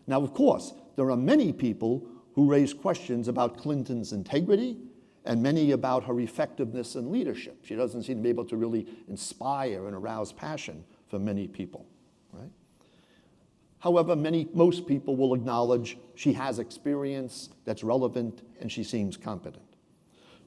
Now, of course, there are many people who raise questions about Clinton's integrity and many about her effectiveness in leadership. She doesn't seem to be able to really inspire and arouse passion for many people, right? However, most people will acknowledge she has experience that's relevant and she seems competent.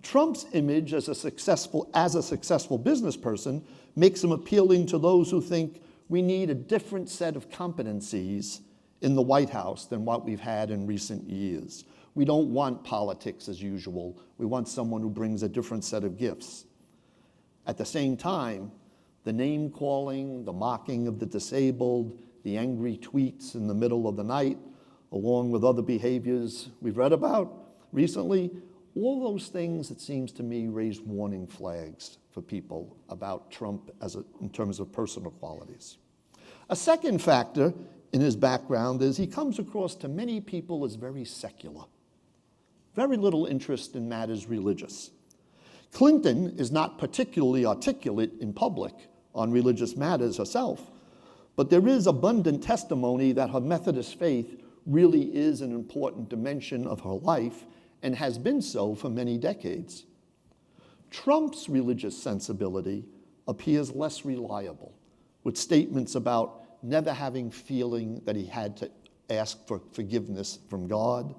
Trump's image as a successful business person makes him appealing to those who think we need a different set of competencies in the White House than what we've had in recent years. We don't want politics as usual. We want someone who brings a different set of gifts. At the same time, the name-calling, the mocking of the disabled, the angry tweets in the middle of the night, along with other behaviors we've read about recently, all those things, it seems to me, raise warning flags for people about Trump in terms of personal qualities. A second factor in his background is he comes across to many people as very secular, very little interest in matters religious. Clinton is not particularly articulate in public on religious matters herself, but there is abundant testimony that her Methodist faith really is an important dimension of her life and has been so for many decades. Trump's religious sensibility appears less reliable, with statements about never having feeling that he had to ask for forgiveness from God,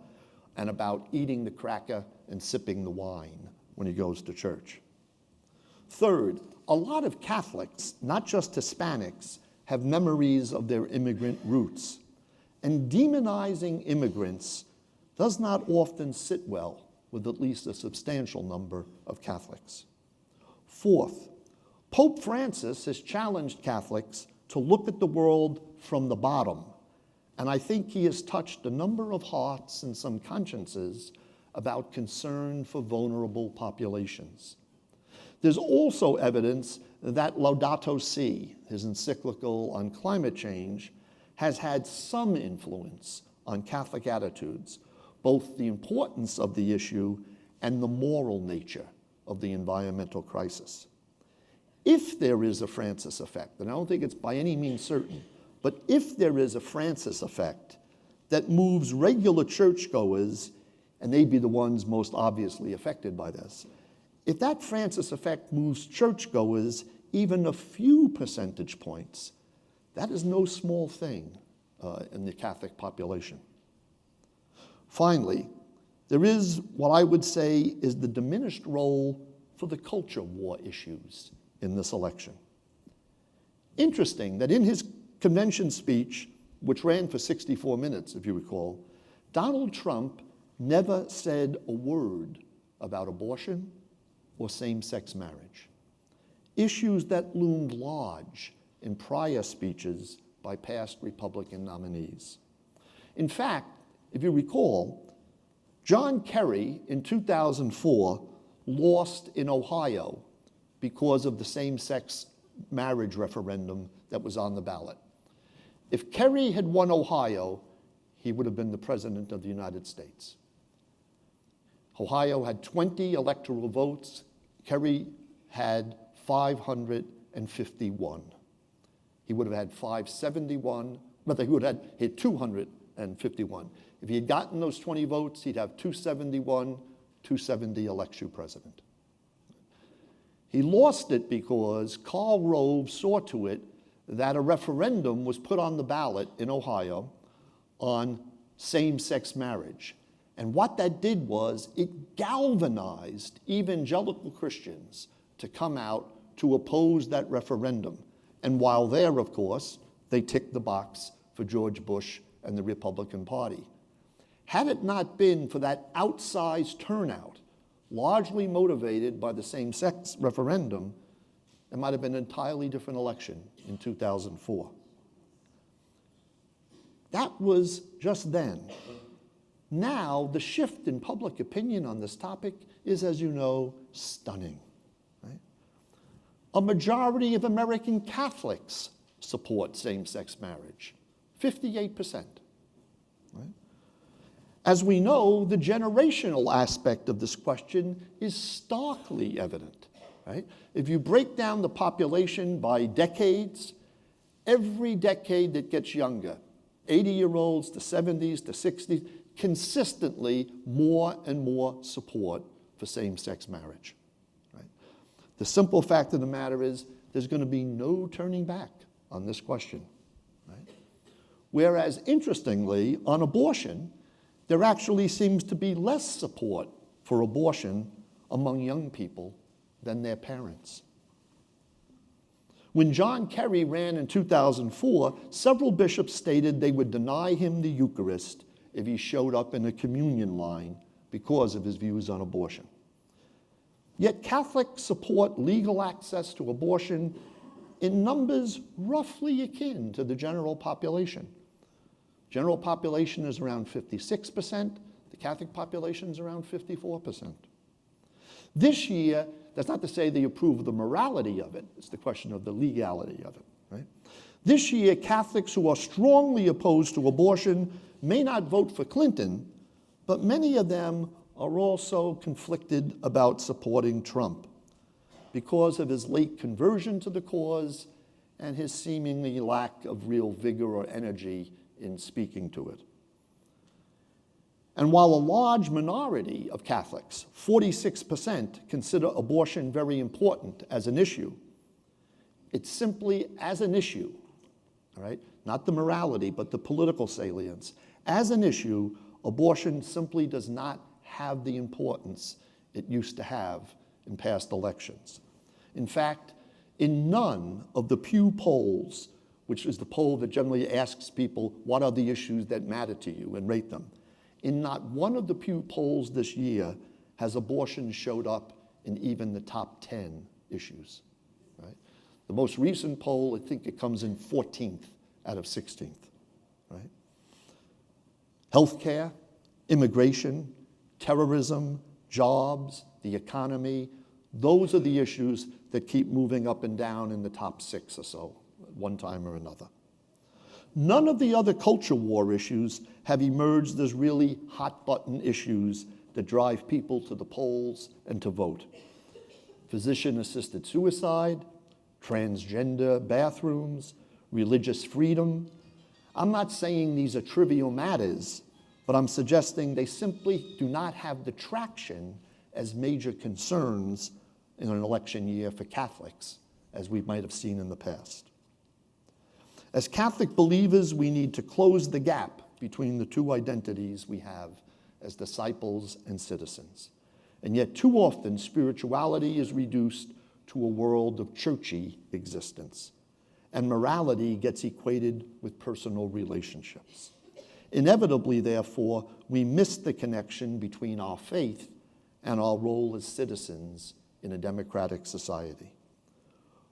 and about eating the cracker and sipping the wine when he goes to church. Third, a lot of Catholics, not just Hispanics, have memories of their immigrant roots, and demonizing immigrants does not often sit well with at least a substantial number of Catholics. Fourth, Pope Francis has challenged Catholics to look at the world from the bottom, and I think he has touched a number of hearts and some consciences about concern for vulnerable populations. There's also evidence that Laudato Si', his encyclical on climate change, has had some influence on Catholic attitudes, both the importance of the issue and the moral nature of the environmental crisis. If there is a Francis effect, and I don't think it's by any means certain, but if there is a Francis effect that moves regular churchgoers, and they'd be the ones most obviously affected by this, if that Francis effect moves churchgoers even a few percentage points, that is no small thing, in the Catholic population. Finally, there is what I would say is the diminished role for the culture war issues in this election. Interesting that in his convention speech, which ran for 64 minutes, if you recall, Donald Trump never said a word about abortion or same-sex marriage, issues that loomed large in prior speeches by past Republican nominees. In fact, if you recall, John Kerry in 2004 lost in Ohio because of the same-sex marriage referendum that was on the ballot. If Kerry had won Ohio, he would have been the President of the United States. Ohio had 20 electoral votes. Kerry had 551. He would have had 571, rather he would have had 251. If he had gotten those 20 votes, he'd have 271, 270 elects you president. He lost it because Karl Rove saw to it that a referendum was put on the ballot in Ohio on same-sex marriage. And what that did was it galvanized evangelical Christians to come out to oppose that referendum. And while there, of course, they ticked the box for George Bush and the Republican Party. Had it not been for that outsized turnout, largely motivated by the same-sex referendum, it might have been an entirely different election in 2004. That was just then. Now, the shift in public opinion on this topic is, as you know, stunning. Right? A majority of American Catholics support same-sex marriage, 58%. Right? As we know, the generational aspect of this question is starkly evident. Right? If you break down the population by decades, every decade that gets younger, 80-year-olds, the 70s, the 60s, consistently more and more support for same-sex marriage. Right? The simple fact of the matter is there's going to be no turning back on this question. Right? Whereas, interestingly, on abortion, there actually seems to be less support for abortion among young people than their parents. When John Kerry ran in 2004, several bishops stated they would deny him the Eucharist if he showed up in a communion line because of his views on abortion. Yet Catholics support legal access to abortion in numbers roughly akin to the general population. General population is around 56%, the Catholic population is around 54%. This year, that's not to say they approve of the morality of it, it's the question of the legality of it, right? This year, Catholics who are strongly opposed to abortion may not vote for Clinton, but many of them are also conflicted about supporting Trump because of his late conversion to the cause and his seemingly lack of real vigor or energy in speaking to it. And while a large minority of Catholics, 46%, consider abortion very important as an issue, it's simply as an issue, all right? Not the morality, but the political salience. As an issue, abortion simply does not have the importance it used to have in past elections. In fact, in none of the Pew polls, which is the poll that generally asks people, what are the issues that matter to you, and rate them, in not one of the Pew polls this year has abortion showed up in even the top 10 issues. Right? The most recent poll, I think it comes in 14th out of 16th. Right? Healthcare, immigration, terrorism, jobs, the economy, those are the issues that keep moving up and down in the top 6 or so, at one time or another. None of the other culture war issues have emerged as really hot-button issues that drive people to the polls and to vote. Physician-assisted suicide, transgender bathrooms, religious freedom. I'm not saying these are trivial matters, but I'm suggesting they simply do not have the traction as major concerns in an election year for Catholics, as we might have seen in the past. As Catholic believers, we need to close the gap between the two identities we have as disciples and citizens. And yet, too often, spirituality is reduced to a world of churchy existence, and morality gets equated with personal relationships. Inevitably, therefore, we miss the connection between our faith and our role as citizens in a democratic society.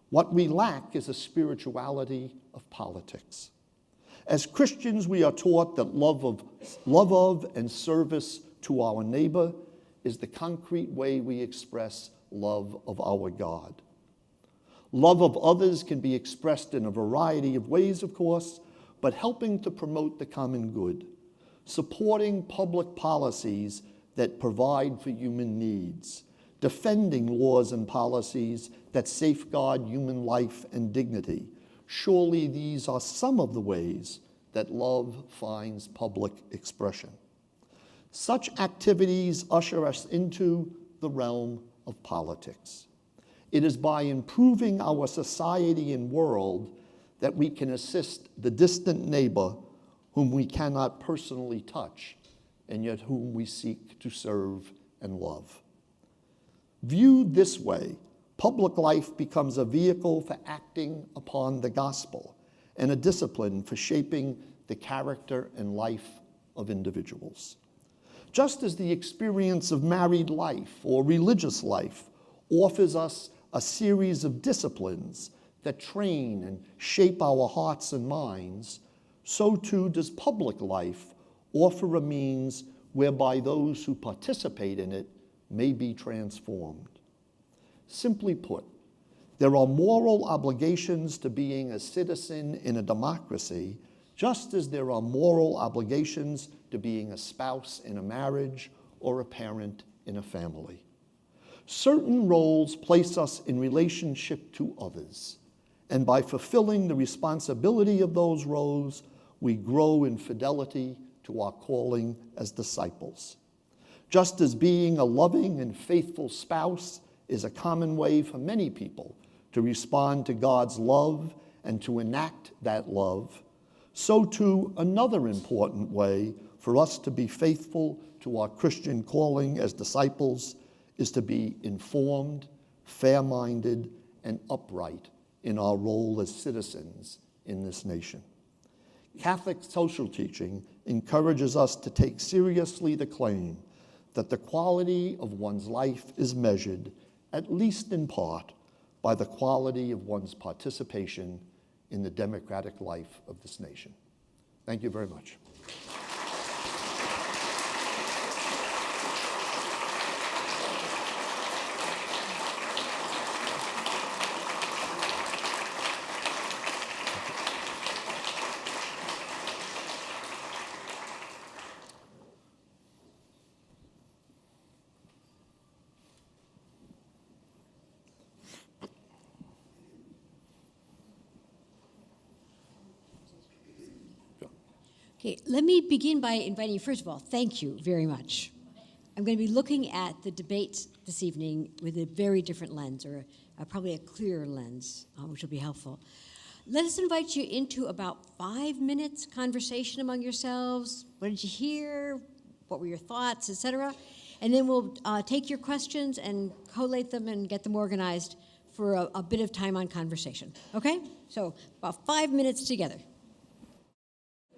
What we lack is a spirituality of politics. As Christians, we are taught that love of and service to our neighbor is the concrete way we express love of our God. Love of others can be expressed in a variety of ways, of course, but helping to promote the common good, supporting public policies that provide for human needs, defending laws and policies that safeguard human life and dignity. Surely these are some of the ways that love finds public expression. Such activities usher us into the realm of politics. It is by improving our society and world that we can assist the distant neighbor whom we cannot personally touch, and yet whom we seek to serve and love. Viewed this way, public life becomes a vehicle for acting upon the gospel and a discipline for shaping the character and life of individuals. Just as the experience of married life or religious life offers us a series of disciplines that train and shape our hearts and minds, so too does public life offer a means whereby those who participate in it may be transformed. Simply put, there are moral obligations to being a citizen in a democracy, just as there are moral obligations to being a spouse in a marriage or a parent in a family. Certain roles place us in relationship to others, and by fulfilling the responsibility of those roles, we grow in fidelity to our calling as disciples. Just as being a loving and faithful spouse is a common way for many people to respond to God's love and to enact that love, so too another important way for us to be faithful to our Christian calling as disciples is to be informed, fair-minded, and upright in our role as citizens in this nation. Catholic social teaching encourages us to take seriously the claim that the quality of one's life is measured, at least in part, by the quality of one's participation in the democratic life of this nation. Thank you very much. Okay, let me begin by inviting you, first of all, thank you very much. I'm going to be looking at the debate this evening with a very different lens, or probably a clearer lens, which will be helpful. Let us invite you into about 5 minutes conversation among yourselves. What did you hear? What were your thoughts, etc.? And then we'll take your questions and collate them and get them organized for a bit of time on conversation. Okay? So about 5 minutes together.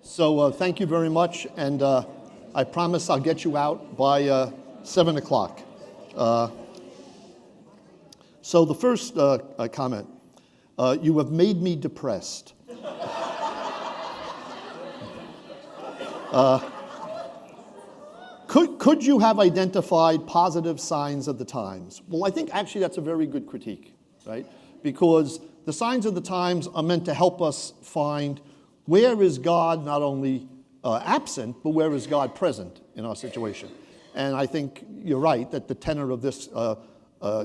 So thank you very much, and I promise I'll get you out by 7 o'clock. So the first comment, you have made me depressed. Could you have identified positive signs of the times? Well, I think actually that's a very good critique, right? Because the signs of the times are meant to help us find where is God not only absent, but where is God present in our situation? And I think you're right that the tenor of this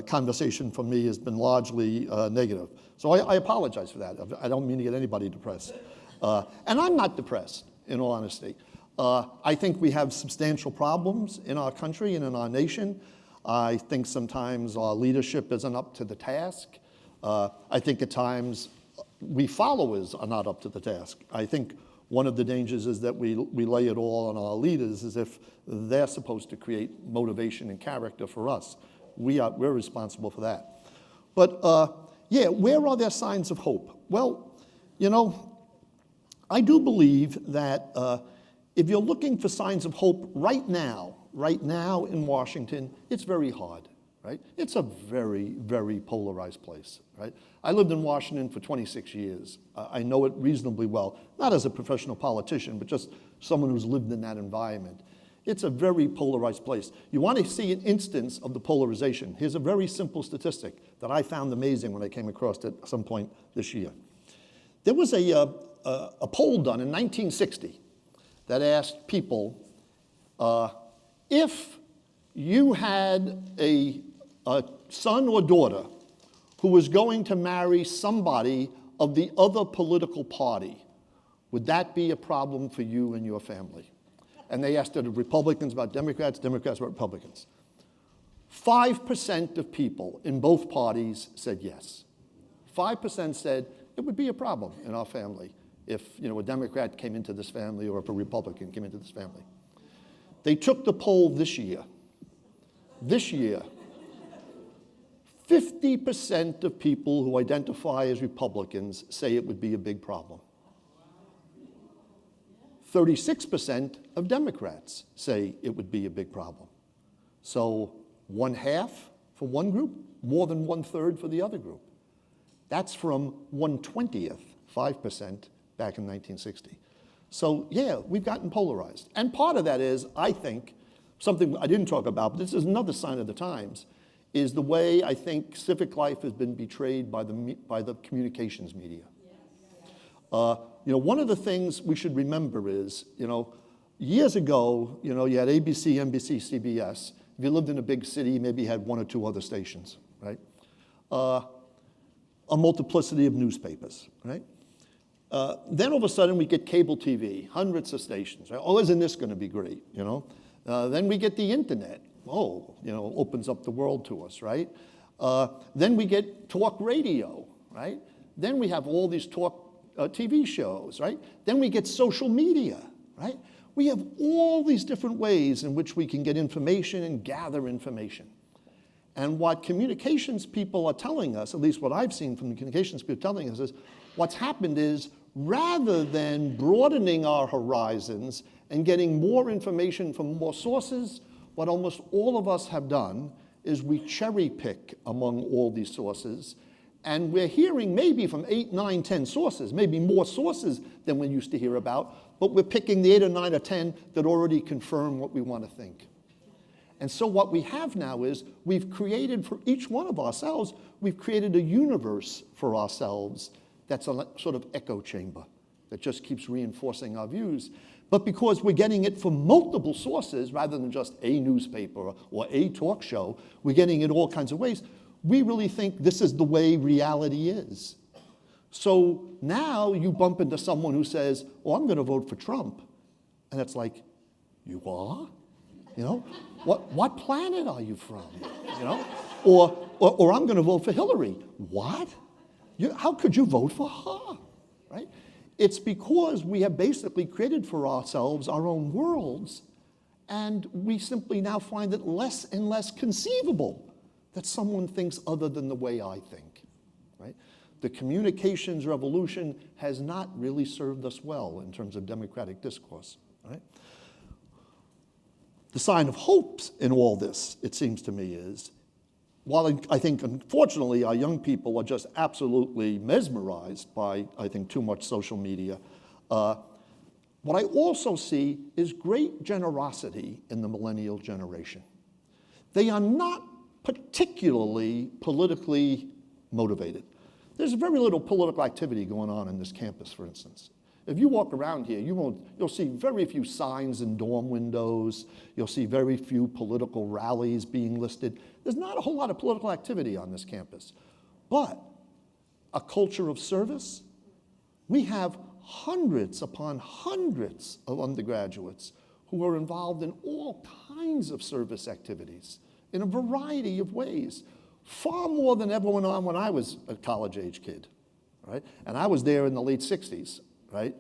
conversation for me has been largely negative. So I apologize for that. I don't mean to get anybody depressed. And I'm not depressed, in all honesty. I think we have substantial problems in our country and in our nation. I think sometimes our leadership isn't up to the task. I think at times we followers are not up to the task. I think one of the dangers is that we lay it all on our leaders as if they're supposed to create motivation and character for us. We're responsible for that. But yeah, where are there signs of hope? Well, you know, I do believe that if you're looking for signs of hope right now in Washington, it's very hard, right? It's a very, very polarized place, right? I lived in Washington for 26 years. I know it reasonably well, not as a professional politician, but just someone who's lived in that environment. It's a very polarized place. You want to see an instance of the polarization. Here's a very simple statistic that I found amazing when I came across it at some point this year. There was a poll done in 1960 that asked people if you had a son or daughter who was going to marry somebody of the other political party, would that be a problem for you and your family? And they asked the Republicans about Democrats, Democrats about Republicans. 5% of people in both parties said yes. 5% said it would be a problem in our family if, you know, a Democrat came into this family or if a Republican came into this family. They took the poll this year. This year, 50% of people who identify as Republicans say it would be a big problem. 36% of Democrats say it would be a big problem. So 1/2 for one group, more than 1/3 for the other group. That's from 1/20, 5% back in 1960. So yeah, we've gotten polarized. And part of that is, I think, something I didn't talk about, but this is another sign of the times, is the way I think civic life has been betrayed by the communications media. You know, one of the things we should remember is, you know, years ago, you know, you had ABC, NBC, CBS. If you lived in a big city, maybe you had one or two other stations, right? A multiplicity of newspapers, right? Then all of a sudden we get cable TV, hundreds of stations, right? Oh, isn't this going to be great, you know? Then we get the internet. Oh, you know, opens up the world to us, right? Then we get talk radio, right? Then we have all these talk TV shows, right? Then we get social media, right? We have all these different ways in which we can get information and gather information. And what communications people are telling us, at least what I've seen from the communications people telling us, is what's happened is rather than broadening our horizons and getting more information from more sources, what almost all of us have done is we cherry pick among all these sources. And we're hearing maybe from 8, 9, 10 sources, maybe more sources than we used to hear about, but we're picking the 8 or 9 or 10 that already confirm what we want to think. And so what we have now is we've created for each one of ourselves, we've created a universe for ourselves that's a sort of echo chamber that just keeps reinforcing our views. But because we're getting it from multiple sources rather than just a newspaper or a talk show, we're getting it all kinds of ways. We really think this is the way reality is. So now you bump into someone who says, well, I'm going to vote for Trump. And it's like, you are? You know, what planet are you from? You know, or I'm going to vote for Hillary. What? How could you vote for her? Right? It's because we have basically created for ourselves our own worlds, and we simply now find it less and less conceivable that someone thinks other than the way I think, right? The communications revolution has not really served us well in terms of democratic discourse, right? The sign of hope in all this, it seems to me, is, while I think, unfortunately, our young people are just absolutely mesmerized by, I think, too much social media, what I also see is great generosity in the millennial generation. They are not particularly politically motivated. There's very little political activity going on in this campus, for instance. If you walk around here, you'll see very few signs in dorm windows. You'll see very few political rallies being listed. There's not a whole lot of political activity on this campus. But a culture of service, we have hundreds upon hundreds of undergraduates who are involved in all kinds of service activities in a variety of ways, far more than ever went on when I was a college-age kid, right? And I was there in the late 60s, right?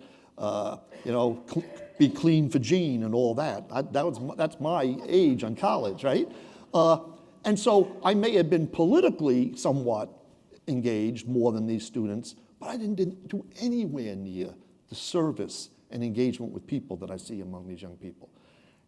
Be clean for Gene and all that. That's my age on college, right? And so I may have been politically somewhat engaged more than these students, but I didn't do anywhere near the service and engagement with people that I see among these young people.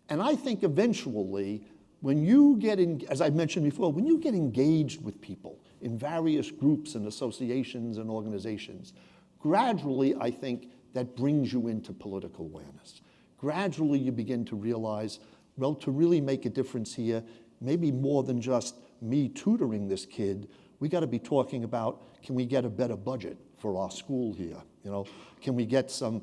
And I think eventually, when you get in, as I mentioned before, when you get engaged with people in various groups and associations and organizations, gradually I think that brings you into political awareness. Gradually you begin to realize, well, to really make a difference here, maybe more than just me tutoring this kid, we got to be talking about, can we get a better budget for our school here? Can we get some,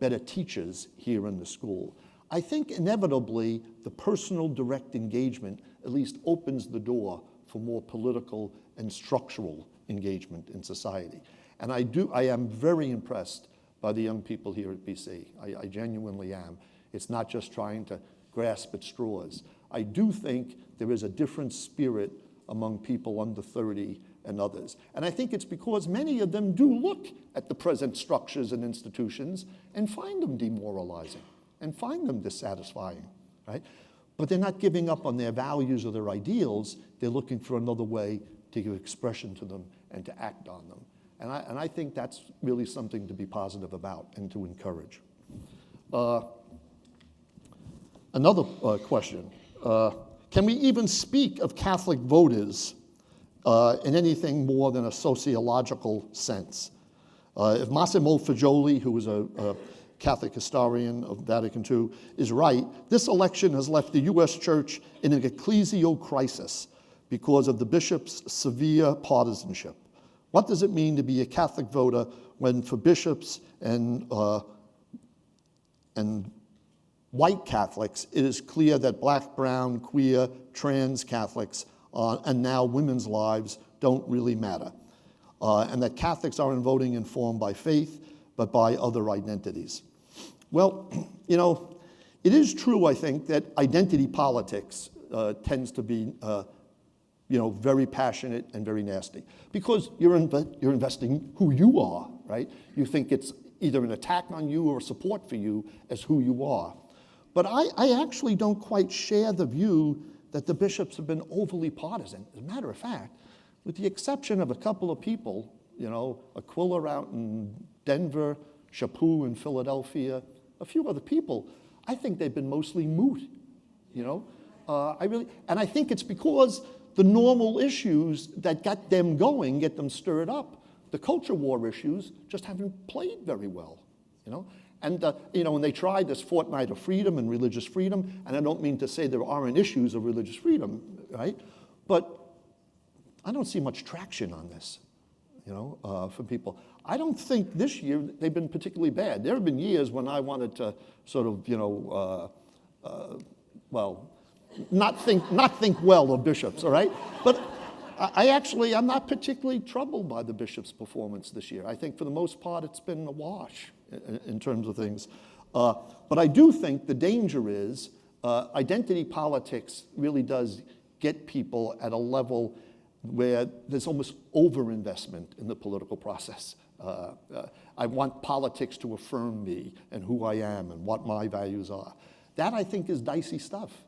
better teachers here in the school? I think inevitably the personal direct engagement at least opens the door for more political and structural engagement in society. And I am very impressed by the young people here at BC. I genuinely am. It's not just trying to grasp at straws. I do think there is a different spirit among people under 30 and others. And I think it's because many of them do look at the present structures and institutions and find them demoralizing and find them dissatisfying, right? But they're not giving up on their values or their ideals. They're looking for another way to give expression to them and to act on them. And I think that's really something to be positive about and to encourage. Another question. Can we even speak of Catholic voters in anything more than a sociological sense? If Massimo Fagioli, who is a Catholic historian of Vatican II, is right, this election has left the U.S. Church in an ecclesial crisis because of the bishop's severe partisanship. What does it mean to be a Catholic voter when for bishops and white Catholics, it is clear that black, brown, queer, trans Catholics, and now women's lives don't really matter, and that Catholics aren't voting informed by faith, but by other identities? Well, it is true, I think, that identity politics tends to be very passionate and very nasty, because you're investing who you are, right? You think it's either an attack on you or support for you as who you are. But I actually don't quite share the view that the bishops have been overly partisan. As a matter of fact, with the exception of a couple of people, Aquila out in Denver, Chaput in Philadelphia, a few other people, I think they've been mostly moot, and I think it's because the normal issues that got them going, get them stirred up, the culture war issues just haven't played very well, And, when they tried this fortnight of freedom and religious freedom, and I don't mean to say there aren't issues of religious freedom, right? But I don't see much traction on this, for people. I don't think this year they've been particularly bad. There have been years when I wanted to sort of, not think well of bishops, all right? But I'm not particularly troubled by the bishop's performance this year. I think for the most part it's been a wash in terms of things. But I do think the danger is identity politics really does get people at a level where there's almost overinvestment in the political process. I want politics to affirm me and who I am and what my values are. That, I think, is dicey stuff,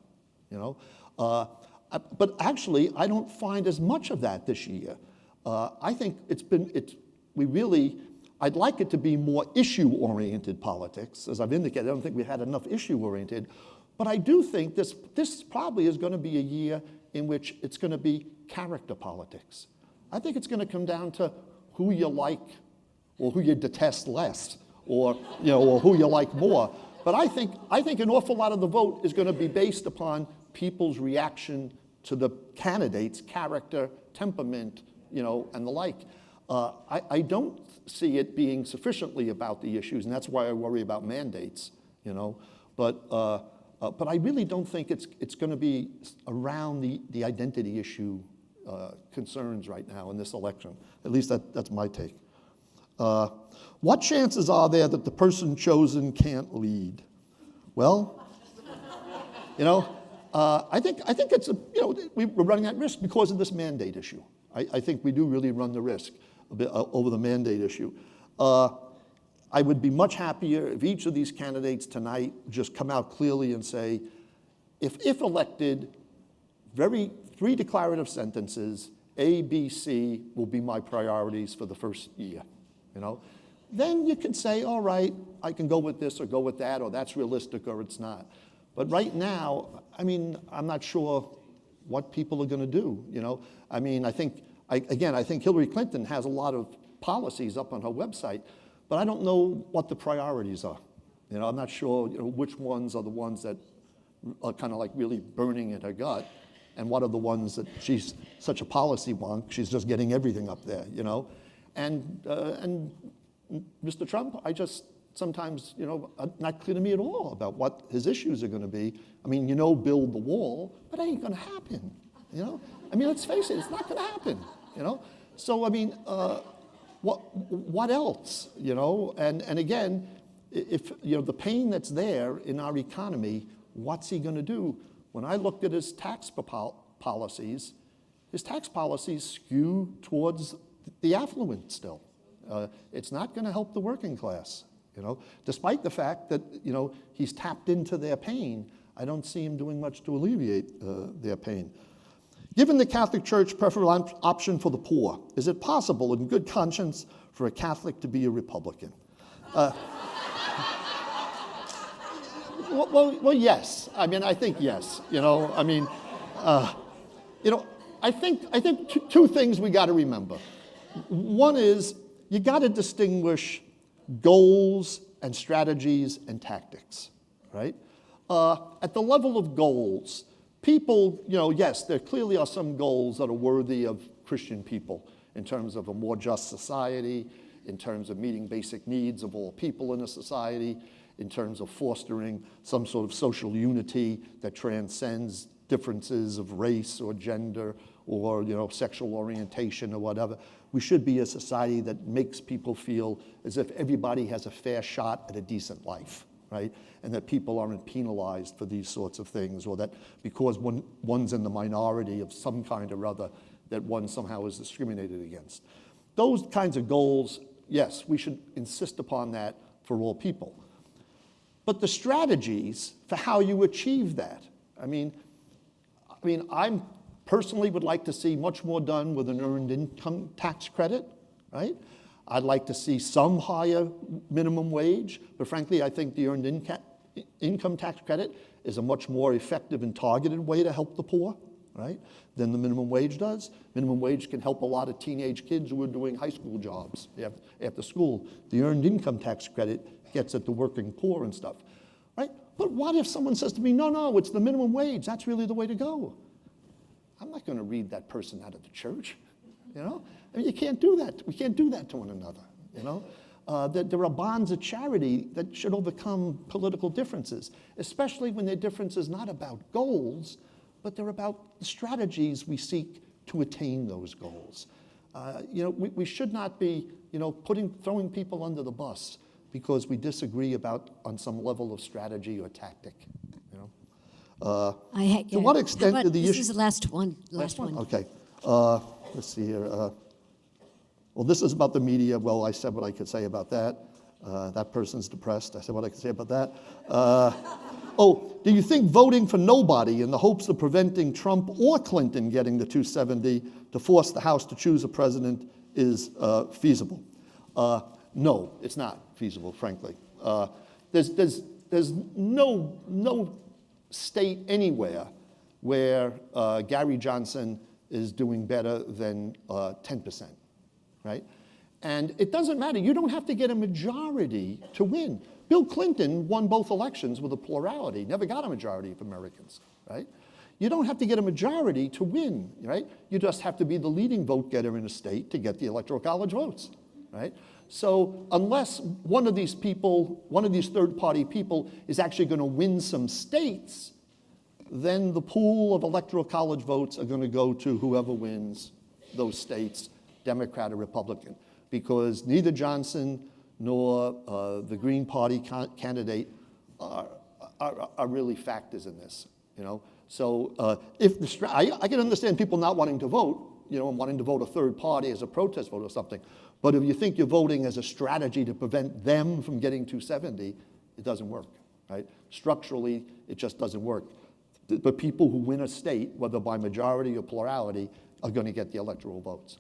But actually, I don't find as much of that this year. I think I'd like it to be more issue-oriented politics. As I've indicated, I don't think we had enough issue-oriented. But I do think this probably is going to be a year in which it's going to be character politics. I think it's going to come down to who you like or who you detest less, or who you like more. But I think an awful lot of the vote is going to be based upon people's reaction to the candidates' character, temperament, and the like. I don't see it being sufficiently about the issues, and that's why I worry about mandates, But I really don't think it's going to be around the identity issue concerns right now in this election. At least that's my take. What chances are there that the person chosen can't lead? Well, I think it's we're running that risk because of this mandate issue. I think we do really run the risk. a bit over the mandate issue. I would be much happier if each of these candidates tonight just come out clearly and say, if elected, three declarative sentences, A, B, C will be my priorities for the first year, you know? Then you can say, all right, I can go with this or go with that, or that's realistic or it's not. But right now, I mean, I'm not sure what people are going to do, you know? I mean, I think Hillary Clinton has a lot of policies up on her website, but I don't know what the priorities are. You know, I'm not sure, you know, which ones are the ones that are kind of like really burning in her gut, and what are the ones that she's such a policy wonk, she's just getting everything up there, you know? And Mr. Trump, I just sometimes, you know, not clear to me at all about what his issues are going to be. I mean, you know, build the wall, but it ain't going to happen, you know? I mean, let's face it, it's not going to happen, you know? So, I mean, what else, you know? And again, if, you know, the pain that's there in our economy, what's he going to do? When I looked at his tax policies skew towards the affluent still. It's not going to help the working class, you know? Despite the fact that, you know, he's tapped into their pain, I don't see him doing much to alleviate their pain. Given the Catholic Church preferential option for the poor, is it possible in good conscience for a Catholic to be a Republican? Well, yes. I mean, I think yes. You know, I mean, you know, I think two things we got to remember. One is you got to distinguish goals and strategies and tactics, right? At the level of goals, people, you know, yes, there clearly are some goals that are worthy of Christian people in terms of a more just society, in terms of meeting basic needs of all people in a society, in terms of fostering some sort of social unity that transcends differences of race or gender or, you know, sexual orientation or whatever. We should be a society that makes people feel as if everybody has a fair shot at a decent life, right? And that people aren't penalized for these sorts of things, or that because one's in the minority of some kind or other, that one somehow is discriminated against. Those kinds of goals, yes, we should insist upon that for all people. But the strategies for how you achieve that, I mean, I personally would like to see much more done with an earned income tax credit, right? I'd like to see some higher minimum wage, but frankly, I think the earned income tax credit is a much more effective and targeted way to help the poor, right, than the minimum wage does. Minimum wage can help a lot of teenage kids who are doing high school jobs after school. The earned income tax credit gets at the working poor and stuff, right? But what if someone says to me, no, it's the minimum wage, that's really the way to go? I'm not going to read that person out of the church, you know? I mean, you can't do that. We can't do that to one another, you know? There are bonds of charity that should overcome political differences, especially when their difference is not about goals, but they're about the strategies we seek to attain those goals. You know, we should not be, you know, throwing people under the bus because we disagree on some level of strategy or tactic, you know? To what extent do the This issue... is the last one. Okay. Let's see here. Well, this is about the media. Well, I said what I could say about that. That person's depressed. I said what I could say about that. Do you think voting for nobody in the hopes of preventing Trump or Clinton getting the 270 to force the House to choose a president is feasible? No, it's not feasible, frankly. There's no state anywhere where Gary Johnson is doing better than 10%, right? And it doesn't matter. You don't have to get a majority to win. Bill Clinton won both elections with a plurality, never got a majority of Americans, right? You don't have to get a majority to win, right? You just have to be the leading vote getter in a state to get the Electoral College votes, right? So unless one of these people, one of these third-party people is actually going to win some states, then the pool of Electoral College votes are going to go to whoever wins those states, Democrat or Republican, because neither Johnson nor the Green Party candidate are really factors in this, you know. So I can understand people not wanting to vote, and wanting to vote a third party as a protest vote or something. But if you think you're voting as a strategy to prevent them from getting 270, it doesn't work, right? Structurally, it just doesn't work. The people who win a state, whether by majority or plurality, are going to get the electoral votes.